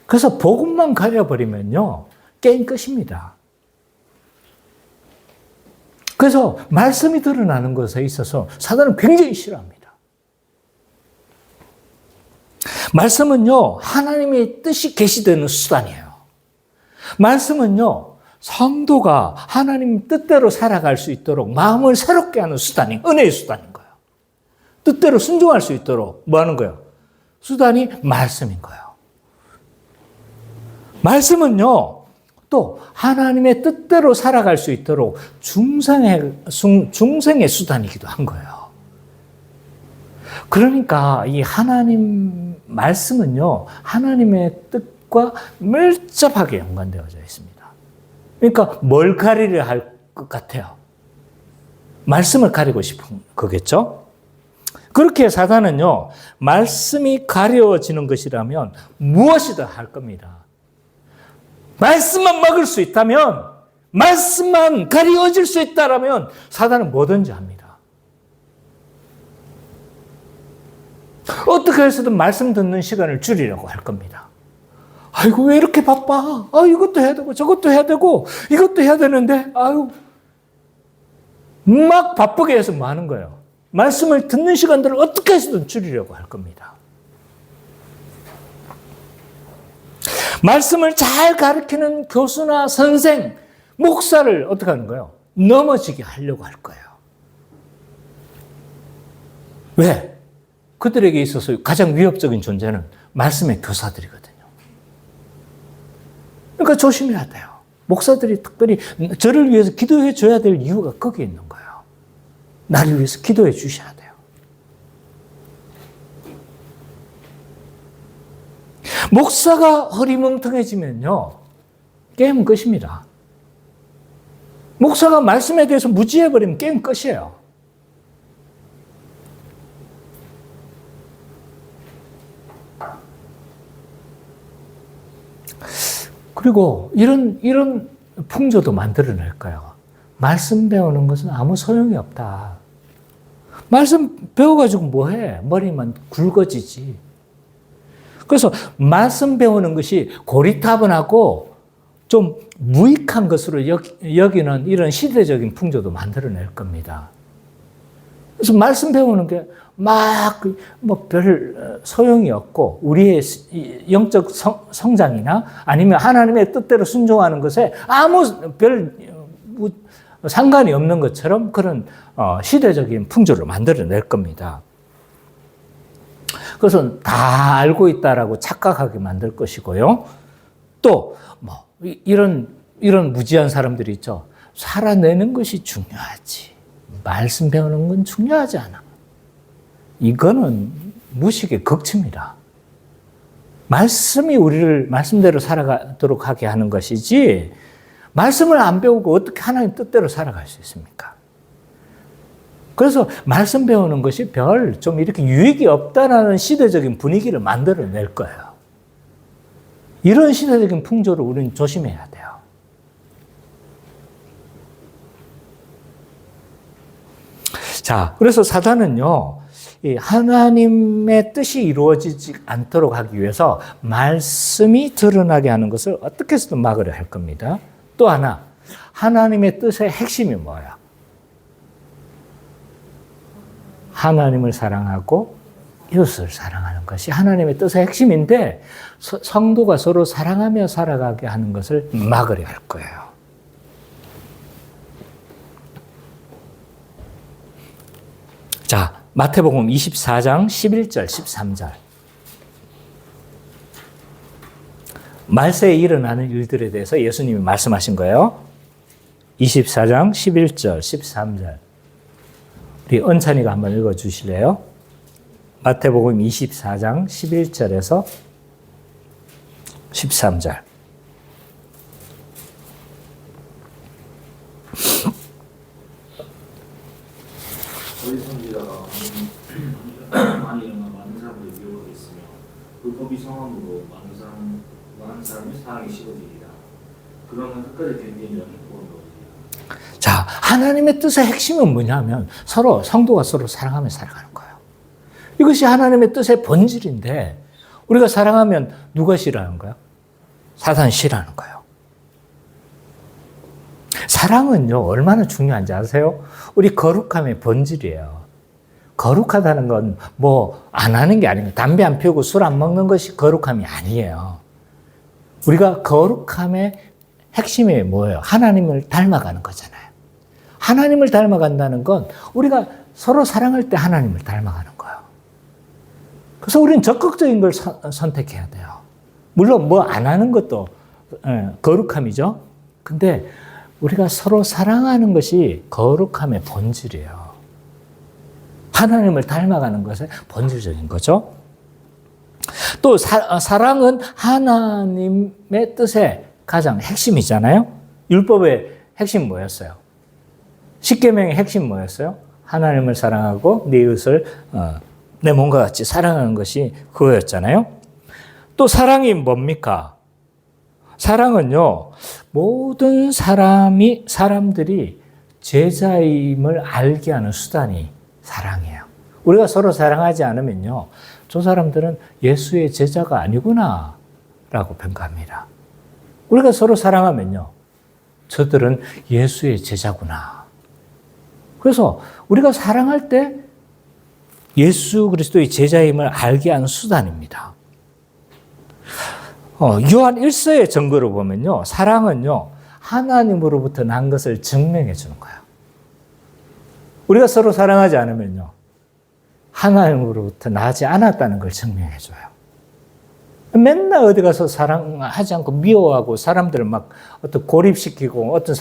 그래서 복음만 가려버리면요, 게임 끝입니다. 그래서 말씀이 드러나는 것에 있어서 사단은 굉장히 싫어합니다. 말씀은요, 하나님의 뜻이 계시되는 수단이에요. 말씀은요, 성도가 하나님 뜻대로 살아갈 수 있도록 마음을 새롭게 하는 수단이 은혜의 수단인 거예요. 뜻대로 순종할 수 있도록 뭐 하는 거예요? 수단이 말씀인 거예요. 말씀은요, 또 하나님의 뜻대로 살아갈 수 있도록 중생의 수단이기도 한 거예요. 그러니까 이 하나님 말씀은요, 하나님의 뜻과 밀접하게 연관되어져 있습니다. 그러니까 뭘 가리려 할 것 같아요? 말씀을 가리고 싶은 거겠죠? 그렇게 사단은요, 말씀이 가려지는 것이라면 무엇이든 할 겁니다. 말씀만 막을 수 있다면, 말씀만 가려질 수 있다면 사단은 뭐든지 합니다. 어떻게 해서든 말씀 듣는 시간을 줄이려고 할 겁니다. 아이고, 왜 이렇게 바빠? 이것도 해야 되고, 저것도 해야 되고, 이것도 해야 되는데, 막 바쁘게 해서 뭐 하는 거예요? 말씀을 듣는 시간들을 어떻게 해서든 줄이려고 할 겁니다. 말씀을 잘 가르치는 교수나 선생, 목사를 어떻게 하는 거예요? 넘어지게 하려고 할 거예요. 왜? 그들에게 있어서 가장 위협적인 존재는 말씀의 교사들이거든요. 그러니까 조심해야 돼요. 목사들이 특별히 저를 위해서 기도해 줘야 될 이유가 거기에 있는 거예요. 나를 위해서 기도해 주셔야 돼요. 목사가 허리멍텅해지면요, 게임 끝입니다. 목사가 말씀에 대해서 무지해버리면 게임 끝이에요. 그리고 이런 풍조도 만들어낼 거예요. 말씀 배우는 것은 아무 소용이 없다. 말씀 배워가지고 뭐해? 머리만 굵어지지. 그래서 말씀 배우는 것이 고리타분하고 좀 무익한 것으로 여기는 이런 시대적인 풍조도 만들어낼 겁니다. 그래서 말씀 배우는 게 막 뭐 별 소용이 없고 우리의 영적 성장이나 아니면 하나님의 뜻대로 순종하는 것에 아무 별 상관이 없는 것처럼 그런 시대적인 풍조를 만들어낼 겁니다. 그것은 다 알고 있다라고 착각하게 만들 것이고요. 또 뭐 이런 무지한 사람들이 있죠. 살아내는 것이 중요하지. 말씀 배우는 건 중요하지 않아. 이거는 무식의 극치입니다. 말씀이 우리를 말씀대로 살아가도록 하게 하는 것이지 말씀을 안 배우고 어떻게 하나님 뜻대로 살아갈 수 있습니까? 그래서 말씀 배우는 것이 좀 이렇게 유익이 없다라는 시대적인 분위기를 만들어낼 거예요. 이런 시대적인 풍조를 우리는 조심해야 돼요. 자, 그래서 사단은요, 이 하나님의 뜻이 이루어지지 않도록 하기 위해서 말씀이 드러나게 하는 것을 어떻게 해서든 막으려 할 겁니다. 또 하나, 하나님의 뜻의 핵심이 뭐예요? 하나님을 사랑하고 이웃을 사랑하는 것이 하나님의 뜻의 핵심인데 성도가 서로 사랑하며 살아가게 하는 것을 막으려 할 거예요. 자, 마태복음 24장 11절, 13절. 말세에 일어나는 일들에 대해서 예수님이 말씀하신 거예요. 24장 11절, 13절. 우리 은찬이가 한번 읽어 주실래요? 마태복음 24장 11절에서 13절. 어리석은 많이 일어나 많은 사람들이 미워하고 있으며 불법이 성함으로 많은 사람이 사랑이 식어지리라. 그러면 끝까지 견디면 구원을 얻으리라. 자, 하나님의 뜻의 핵심은 뭐냐면 서로 성도가 서로 사랑하며 살아가는 거예요. 이것이 하나님의 뜻의 본질인데 우리가 사랑하면 누가 싫어하는 거예요? 사단이 싫어하는 거예요. 사랑은요, 얼마나 중요한지 아세요? 우리 거룩함의 본질이에요. 거룩하다는 건 뭐 안 하는 게 아닙니다. 담배 안 피우고 술 안 먹는 것이 거룩함이 아니에요. 우리가 거룩함의 핵심이 뭐예요? 하나님을 닮아가는 거잖아요. 하나님을 닮아간다는 건 우리가 서로 사랑할 때 하나님을 닮아가는 거예요. 그래서 우리는 적극적인 걸 선택해야 돼요. 물론 뭐 안 하는 것도 거룩함이죠. 근데 우리가 서로 사랑하는 것이 거룩함의 본질이에요. 하나님을 닮아가는 것의 본질적인 거죠. 또 사랑은 하나님의 뜻의 가장 핵심이잖아요. 율법의 핵심 뭐였어요? 십계명의 핵심 뭐였어요? 하나님을 사랑하고 네 이웃을 내 몸과 같이 사랑하는 것이 그거였잖아요. 또 사랑이 뭡니까? 사랑은요, 모든 사람들이 제자임을 알게 하는 수단이 사랑이에요. 우리가 서로 사랑하지 않으면요, 저 사람들은 예수의 제자가 아니구나 라고 평가합니다. 우리가 서로 사랑하면요, 저들은 예수의 제자구나. 그래서 우리가 사랑할 때 예수 그리스도의 제자임을 알게 하는 수단입니다. 요한 1서의 증거를 보면요, 사랑은요, 하나님으로부터 난 것을 증명해 주는 거예요. 우리가 서로 사랑하지 않으면요, 하나님으로부터 나지 않았다는 걸 증명해 줘요. 맨날 어디 가서 사랑하지 않고 미워하고 사람들을 막 어떤 고립시키고 어떤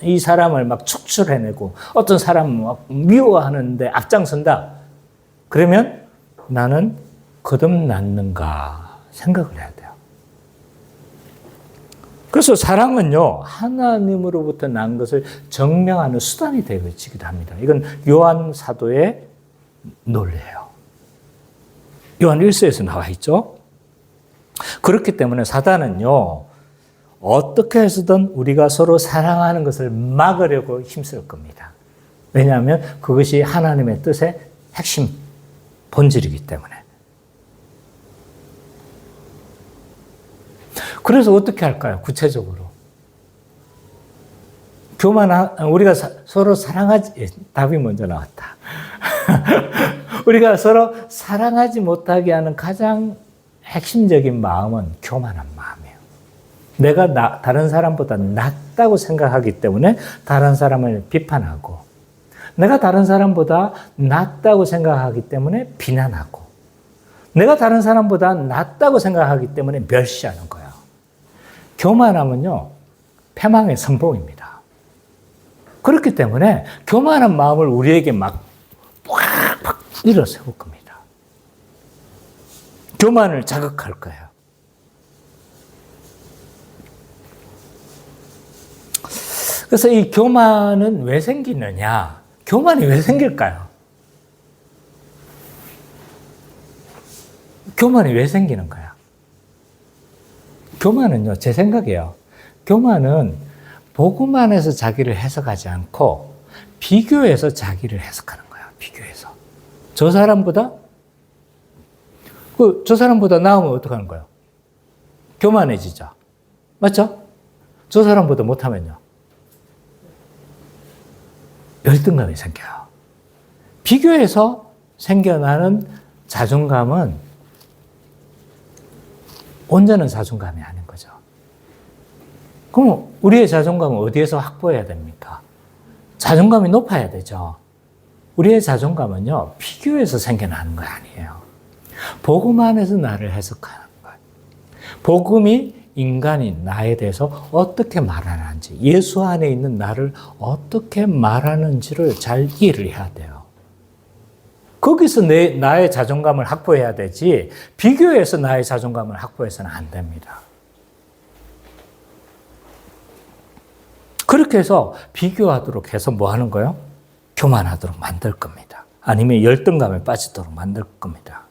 이 사람을 막 축출해내고 어떤 사람을 막 미워하는데 앞장선다. 그러면 나는 거듭났는가 생각을 해야 돼요. 그래서 사랑은요, 하나님으로부터 난 것을 증명하는 수단이 되어지기도 합니다. 이건 요한 사도의 논리예요. 요한 1서에서 나와 있죠. 그렇기 때문에 사단은요, 어떻게 해서든 우리가 서로 사랑하는 것을 막으려고 힘쓸 겁니다. 왜냐하면 그것이 하나님의 뜻의 핵심, 본질이기 때문에. 그래서 어떻게 할까요? 구체적으로. 우리가 서로 사랑하지, 답이 먼저 나왔다. 우리가 서로 사랑하지 못하게 하는 가장 핵심적인 마음은 교만한 마음이에요. 내가 다른 사람보다 낫다고 생각하기 때문에 다른 사람을 비판하고, 내가 다른 사람보다 낫다고 생각하기 때문에 비난하고, 내가 다른 사람보다 낫다고 생각하기 때문에 멸시하는 거예요. 교만함은요, 패망의 선봉입니다. 그렇기 때문에 교만한 마음을 우리에게 막 일어세울 겁니다. 교만을 자극할 거예요. 그래서 이 교만은 왜 생기느냐? 교만이 왜 생길까요? 교만이 왜 생기는 거야? 교만은요, 제 생각이에요. 교만은 복음 안에서 자기를 해석하지 않고 비교해서 자기를 해석하는 거야. 비교해서. 저 사람보다 나으면 어떡하는 거예요? 교만해지죠. 맞죠? 저 사람보다 못하면요. 열등감이 생겨요. 비교해서 생겨나는 자존감은 온전한 자존감이 아닌 거죠. 그럼 우리의 자존감은 어디에서 확보해야 됩니까? 자존감이 높아야 되죠. 우리의 자존감은요, 비교해서 생겨나는 거 아니에요. 복음 안에서 나를 해석하는 거예요. 복음이 인간인 나에 대해서 어떻게 말하는지, 예수 안에 있는 나를 어떻게 말하는지를 잘 이해를 해야 돼요. 거기서 나의 자존감을 확보해야 되지, 비교해서 나의 자존감을 확보해서는 안 됩니다. 그렇게 해서 비교하도록 해서 뭐 하는 거예요? 교만하도록 만들 겁니다. 아니면 열등감에 빠지도록 만들 겁니다.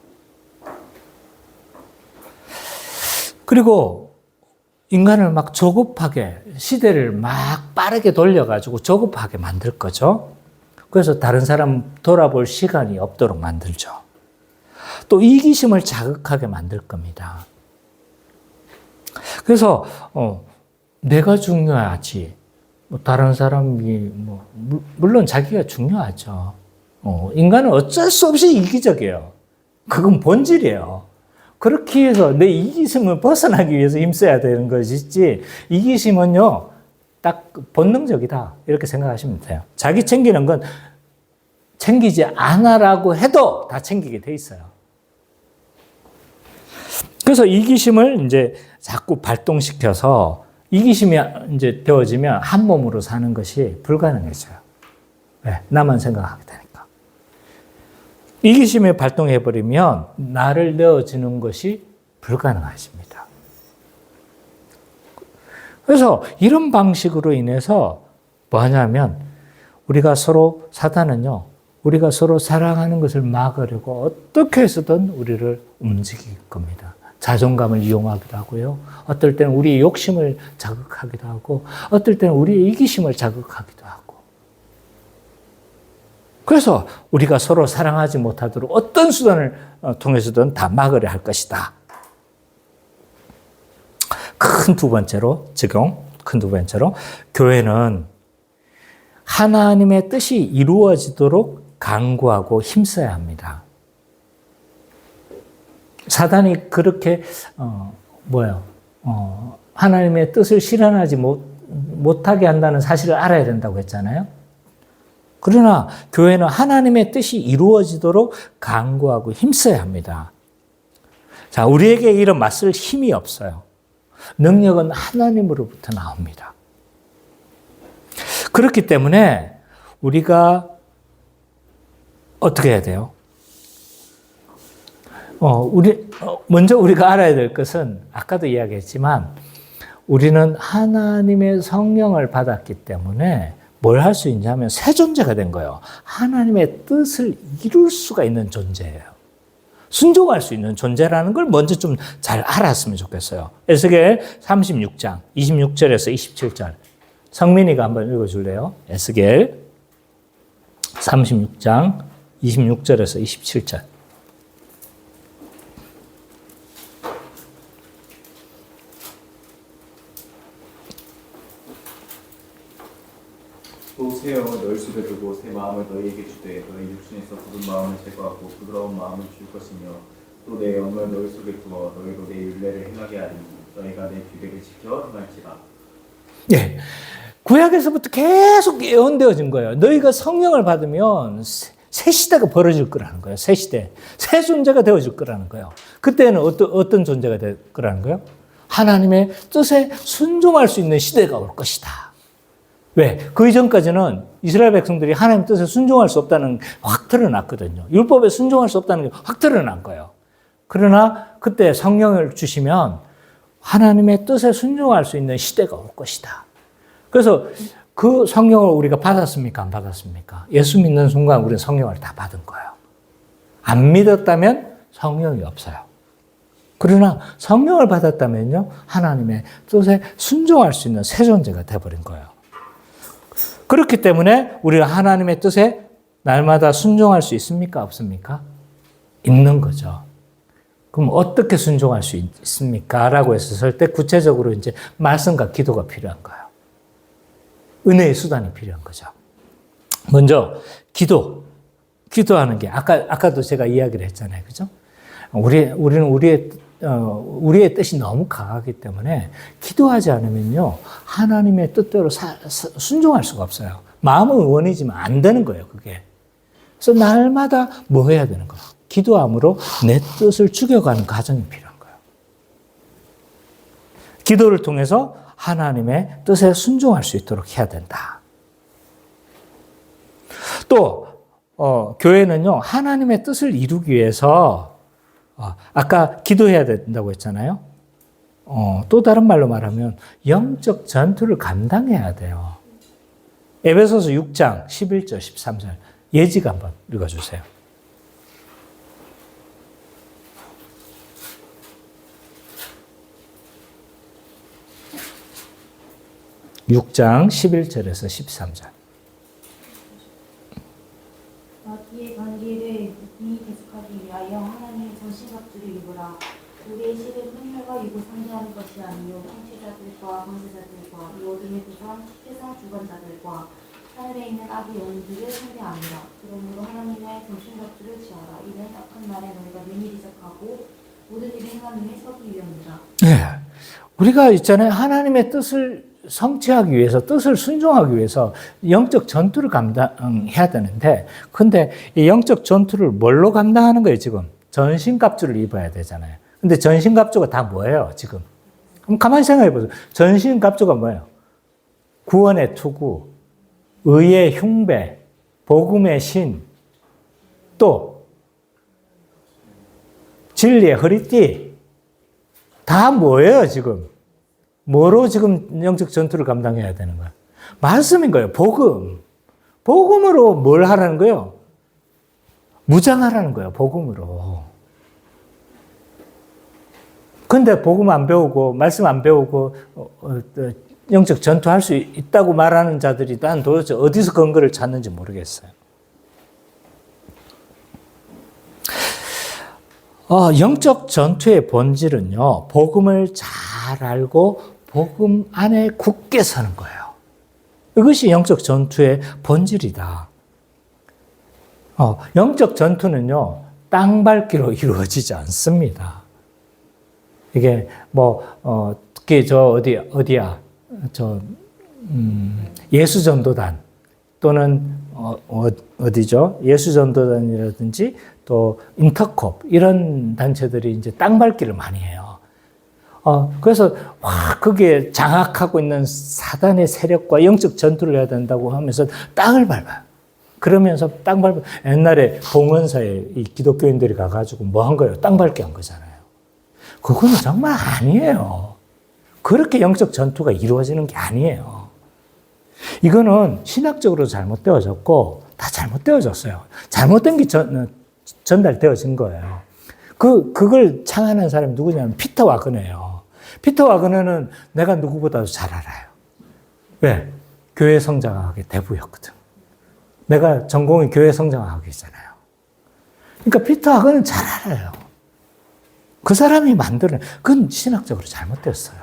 그리고 인간을 막 조급하게, 시대를 막 빠르게 돌려가지고 조급하게 만들 거죠. 그래서 다른 사람 돌아볼 시간이 없도록 만들죠. 또 이기심을 자극하게 만들 겁니다. 그래서 내가 중요하지, 다른 사람이 물론 자기가 중요하죠. 인간은 어쩔 수 없이 이기적이에요. 그건 본질이에요. 그렇게 해서 내 이기심을 벗어나기 위해서 힘써야 되는 것이지, 이기심은요, 딱 본능적이다. 이렇게 생각하시면 돼요. 자기 챙기는 건 챙기지 않아라고 해도 다 챙기게 돼 있어요. 그래서 이기심을 이제 자꾸 발동시켜서 이기심이 이제 되어지면 한 몸으로 사는 것이 불가능해져요. 왜? 나만 생각하게 되니까. 이기심을 발동해버리면 나를 내어주는 것이 불가능해집니다. 그래서 이런 방식으로 인해서 뭐 하냐면, 사탄은요, 우리가 서로 사랑하는 것을 막으려고 어떻게 해서든 우리를 움직일 겁니다. 자존감을 이용하기도 하고요. 어떨 때는 우리의 욕심을 자극하기도 하고, 어떨 때는 우리의 이기심을 자극하기도 하고. 그래서 우리가 서로 사랑하지 못하도록 어떤 수단을 통해서든 다 막으려 할 것이다. 큰 두 번째로, 교회는 하나님의 뜻이 이루어지도록 간구하고 힘써야 합니다. 사단이 그렇게, 하나님의 뜻을 실현하지 못하게 한다는 사실을 알아야 된다고 했잖아요. 그러나 교회는 하나님의 뜻이 이루어지도록 간구하고 힘써야 합니다. 자, 우리에게 이런 맞설 힘이 없어요. 능력은 하나님으로부터 나옵니다. 그렇기 때문에 우리가 어떻게 해야 돼요? 먼저 우리가 알아야 될 것은, 아까도 이야기했지만, 우리는 하나님의 성령을 받았기 때문에 뭘 할 수 있냐면 새 존재가 된 거예요. 하나님의 뜻을 이룰 수가 있는 존재예요. 순종할 수 있는 존재라는 걸 먼저 좀 잘 알았으면 좋겠어요. 에스겔 36장 26절에서 27절. 성민이가 한번 읽어줄래요? 에스겔 36장 26절에서 27절. 또 새 영을 너희 속에 두고 새 마음을 너희에게 주되 너희 육신에서 굳은 마음을 제거하고 부드러운 마음을 줄 것이며 또 내 영을 너희 속에 두어 너희로 내 율례를 행하게 하리니 너희가 내 규례를 지켜 행할지라. 예. 구약에서부터 계속 예언되어진 거예요. 너희가 성령을 받으면 새 시대가 벌어질 거라는 거예요. 새 시대. 새 존재가 되어질 거라는 거예요. 그때는 어떤 존재가 될 거라는 거예요? 하나님의 뜻에 순종할 수 있는 시대가 올 것이다. 왜? 그 이전까지는 이스라엘 백성들이 하나님 뜻에 순종할 수 없다는 게 확 드러났거든요. 율법에 순종할 수 없다는 게 확 드러난 거예요. 그러나 그때 성령을 주시면 하나님의 뜻에 순종할 수 있는 시대가 올 것이다. 그래서 그 성령을 우리가 받았습니까? 안 받았습니까? 예수 믿는 순간 우리는 성령을 다 받은 거예요. 안 믿었다면 성령이 없어요. 그러나 성령을 받았다면요, 하나님의 뜻에 순종할 수 있는 새 존재가 되어버린 거예요. 그렇기 때문에 우리가 하나님의 뜻에 날마다 순종할 수 있습니까? 없습니까? 있는 거죠. 그럼 어떻게 순종할 수 있습니까? 라고 했을 때 구체적으로 이제 말씀과 기도가 필요한 거예요. 은혜의 수단이 필요한 거죠. 먼저 기도하는 게 아까도 제가 이야기를 했잖아요, 그죠? 우리는 우리의 뜻이 너무 강하기 때문에 기도하지 않으면요 하나님의 뜻대로 순종할 수가 없어요. 마음은 원이지만 안 되는 거예요, 그게. 그래서 날마다 뭐 해야 되는 거예요? 기도함으로 내 뜻을 죽여가는 과정이 필요한 거예요. 기도를 통해서 하나님의 뜻에 순종할 수 있도록 해야 된다. 또 교회는요 하나님의 뜻을 이루기 위해서 아까 기도해야 된다고 했잖아요. 또 다른 말로 말하면 영적 전투를 감당해야 돼요. 에베소서 6장 11절 13절 예지가 한번 읽어주세요. 6장 11절에서 13절. 마귀의 관계를 이 계속하기 위하여 하나님의 전신갑주를 입으라. 우리의 실은 흑혈과 육을 상대하는 것이 아니요 통치자들과 권세자들과 이 어둠의 구성 세상 주관자들과 하늘에 있는 악의 영들을 상대합니다. 그러므로 하나님의 전신갑주를 취하라. 이는 악한 날에 너희가 능히 대적하고 모든 일을 행하는 데 서기 위함이라. 네. 우리가 있잖아요. 하나님의 뜻을 성취하기 위해서, 뜻을 순종하기 위해서 영적 전투를 감당해야 되는데, 근데 이 영적 전투를 뭘로 감당하는 거예요, 지금? 전신갑주를 입어야 되잖아요. 근데 전신갑주가 다 뭐예요, 지금? 그럼 가만히 생각해 보세요. 전신갑주가 뭐예요? 구원의 투구, 의의 흉배, 복음의 신, 또 진리의 허리띠. 다 뭐예요, 지금? 뭐로 지금 영적 전투를 감당해야 되는 거야? 말씀인 거예요. 복음. 복음으로 뭘 하라는 거예요? 무장하라는 거예요. 복음으로. 근데 복음 안 배우고 말씀 안 배우고 영적 전투할 수 있다고 말하는 자들이 난 도대체 어디서 근거를 찾는지 모르겠어요. 영적 전투의 본질은요, 복음을 잘 알고 복음 안에 굳게 서는 거예요. 이것이 영적 전투의 본질이다. 영적 전투는요, 땅밟기로 이루어지지 않습니다. 이게 특히 예수전도단 또는 어디죠? 예수전도단이라든지 또 인터콥 이런 단체들이 이제 땅밟기를 많이 해요. 그래서 그게 장악하고 있는 사단의 세력과 영적 전투를 해야 된다고 하면서 땅을 밟아요. 그러면서 땅 밟아. 옛날에 봉헌사에 이 기독교인들이 가가지고 뭐 한 거예요? 땅 밟기 한 거잖아요. 그거는 정말 아니에요. 그렇게 영적 전투가 이루어지는 게 아니에요. 이거는 신학적으로 잘못되어졌고 다 잘못되어졌어요. 잘못된 게 전달되어진 거예요. 그걸 창안한 사람이 누구냐면 피터 와그너예요. 피터 와그너는 내가 누구보다도 잘 알아요. 왜? 교회 성장학의 대부였거든. 내가 전공이 교회 성장학이잖아요. 그러니까 피터 와그너는 잘 알아요. 그 사람이 만드는, 그건 신학적으로 잘못됐어요.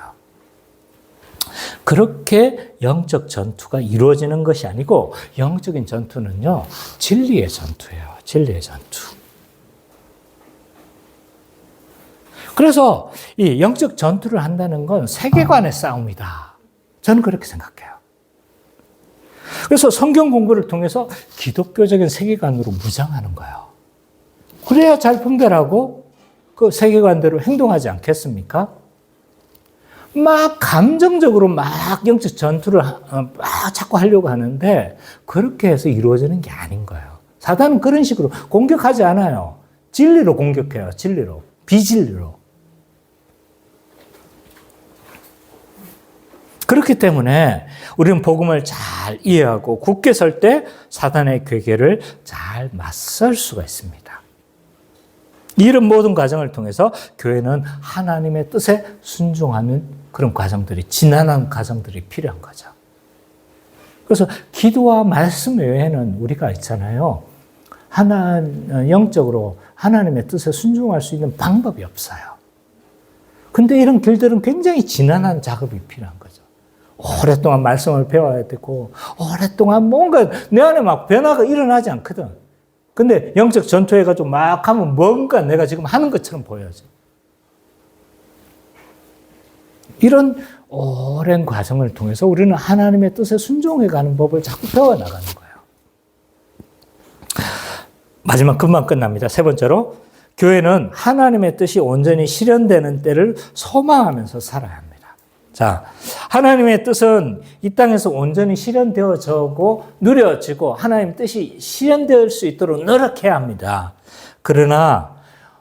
그렇게 영적 전투가 이루어지는 것이 아니고 영적인 전투는요, 진리의 전투예요. 진리의 전투. 그래서 이 영적 전투를 한다는 건 세계관의 싸움이다. 저는 그렇게 생각해요. 그래서 성경 공부를 통해서 기독교적인 세계관으로 무장하는 거예요. 그래야 잘 분별하고 그 세계관대로 행동하지 않겠습니까? 막 감정적으로 막 영적 전투를 막 자꾸 하려고 하는데 그렇게 해서 이루어지는 게 아닌 거예요. 사단은 그런 식으로 공격하지 않아요. 진리로 공격해요. 진리로. 비진리로. 그렇기 때문에 우리는 복음을 잘 이해하고 굳게 설 때 사단의 괴계를 잘 맞설 수가 있습니다. 이런 모든 과정을 통해서 교회는 하나님의 뜻에 순종하는 그런 과정들이, 지난한 과정들이 필요한 거죠. 그래서 기도와 말씀 외에는 우리가 있잖아요. 영적으로 하나님의 뜻에 순종할 수 있는 방법이 없어요. 근데 이런 길들은 굉장히 지난한 작업이 필요한 거죠. 오랫동안 말씀을 배워야 되고, 오랫동안 뭔가 내 안에 막 변화가 일어나지 않거든. 근데 영적 전투해가지고 막 하면 뭔가 내가 지금 하는 것처럼 보여져. 이런 오랜 과정을 통해서 우리는 하나님의 뜻에 순종해가는 법을 자꾸 배워나가는 거예요. 마지막 금방 끝납니다. 세 번째로, 교회는 하나님의 뜻이 온전히 실현되는 때를 소망하면서 살아야 합니다. 자, 하나님의 뜻은 이 땅에서 온전히 실현되어지고 누려지고 하나님의 뜻이 실현될 수 있도록 노력해야 합니다. 그러나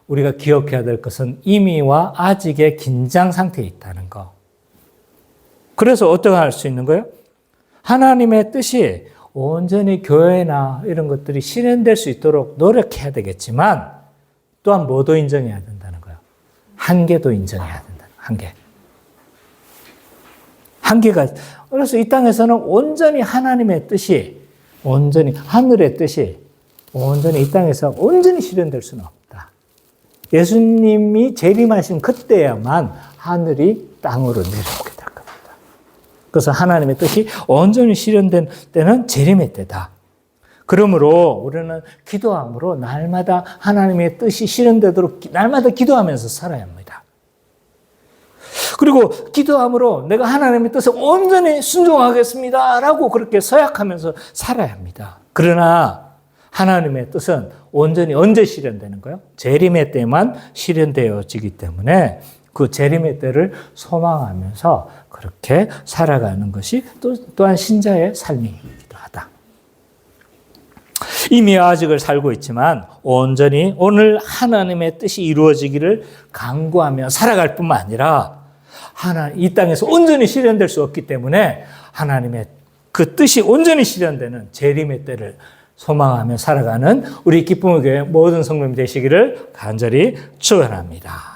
우리가 기억해야 될 것은 이미와 아직의 긴장 상태에 있다는 거. 그래서 어떻게 할 수 있는 거예요? 하나님의 뜻이 온전히 교회나 이런 것들이 실현될 수 있도록 노력해야 되겠지만 또한 뭐도 인정해야 된다는 거예요. 한계도 인정해야 된다. 한계가. 그래서 이 땅에서는 온전히 하나님의 뜻이, 온전히 하늘의 뜻이 온전히 이 땅에서 온전히 실현될 수는 없다. 예수님이 재림하신 그때야만 하늘이 땅으로 내려오게 될 겁니다. 그래서 하나님의 뜻이 온전히 실현된 때는 재림의 때다. 그러므로 우리는 기도함으로 날마다 하나님의 뜻이 실현되도록 날마다 기도하면서 살아야 합니다. 그리고 기도함으로 내가 하나님의 뜻에 온전히 순종하겠습니다 라고 그렇게 서약하면서 살아야 합니다. 그러나 하나님의 뜻은 온전히 언제 실현되는 거예요? 재림의 때만 실현되어지기 때문에 그 재림의 때를 소망하면서 그렇게 살아가는 것이 또한 신자의 삶이기도 하다. 이미 아직을 살고 있지만 온전히 오늘 하나님의 뜻이 이루어지기를 간구하며 살아갈 뿐만 아니라 이 땅에서 온전히 실현될 수 없기 때문에 하나님의 그 뜻이 온전히 실현되는 재림의 때를 소망하며 살아가는 우리 기쁨의 교회 모든 성도님 되시기를 간절히 축원합니다.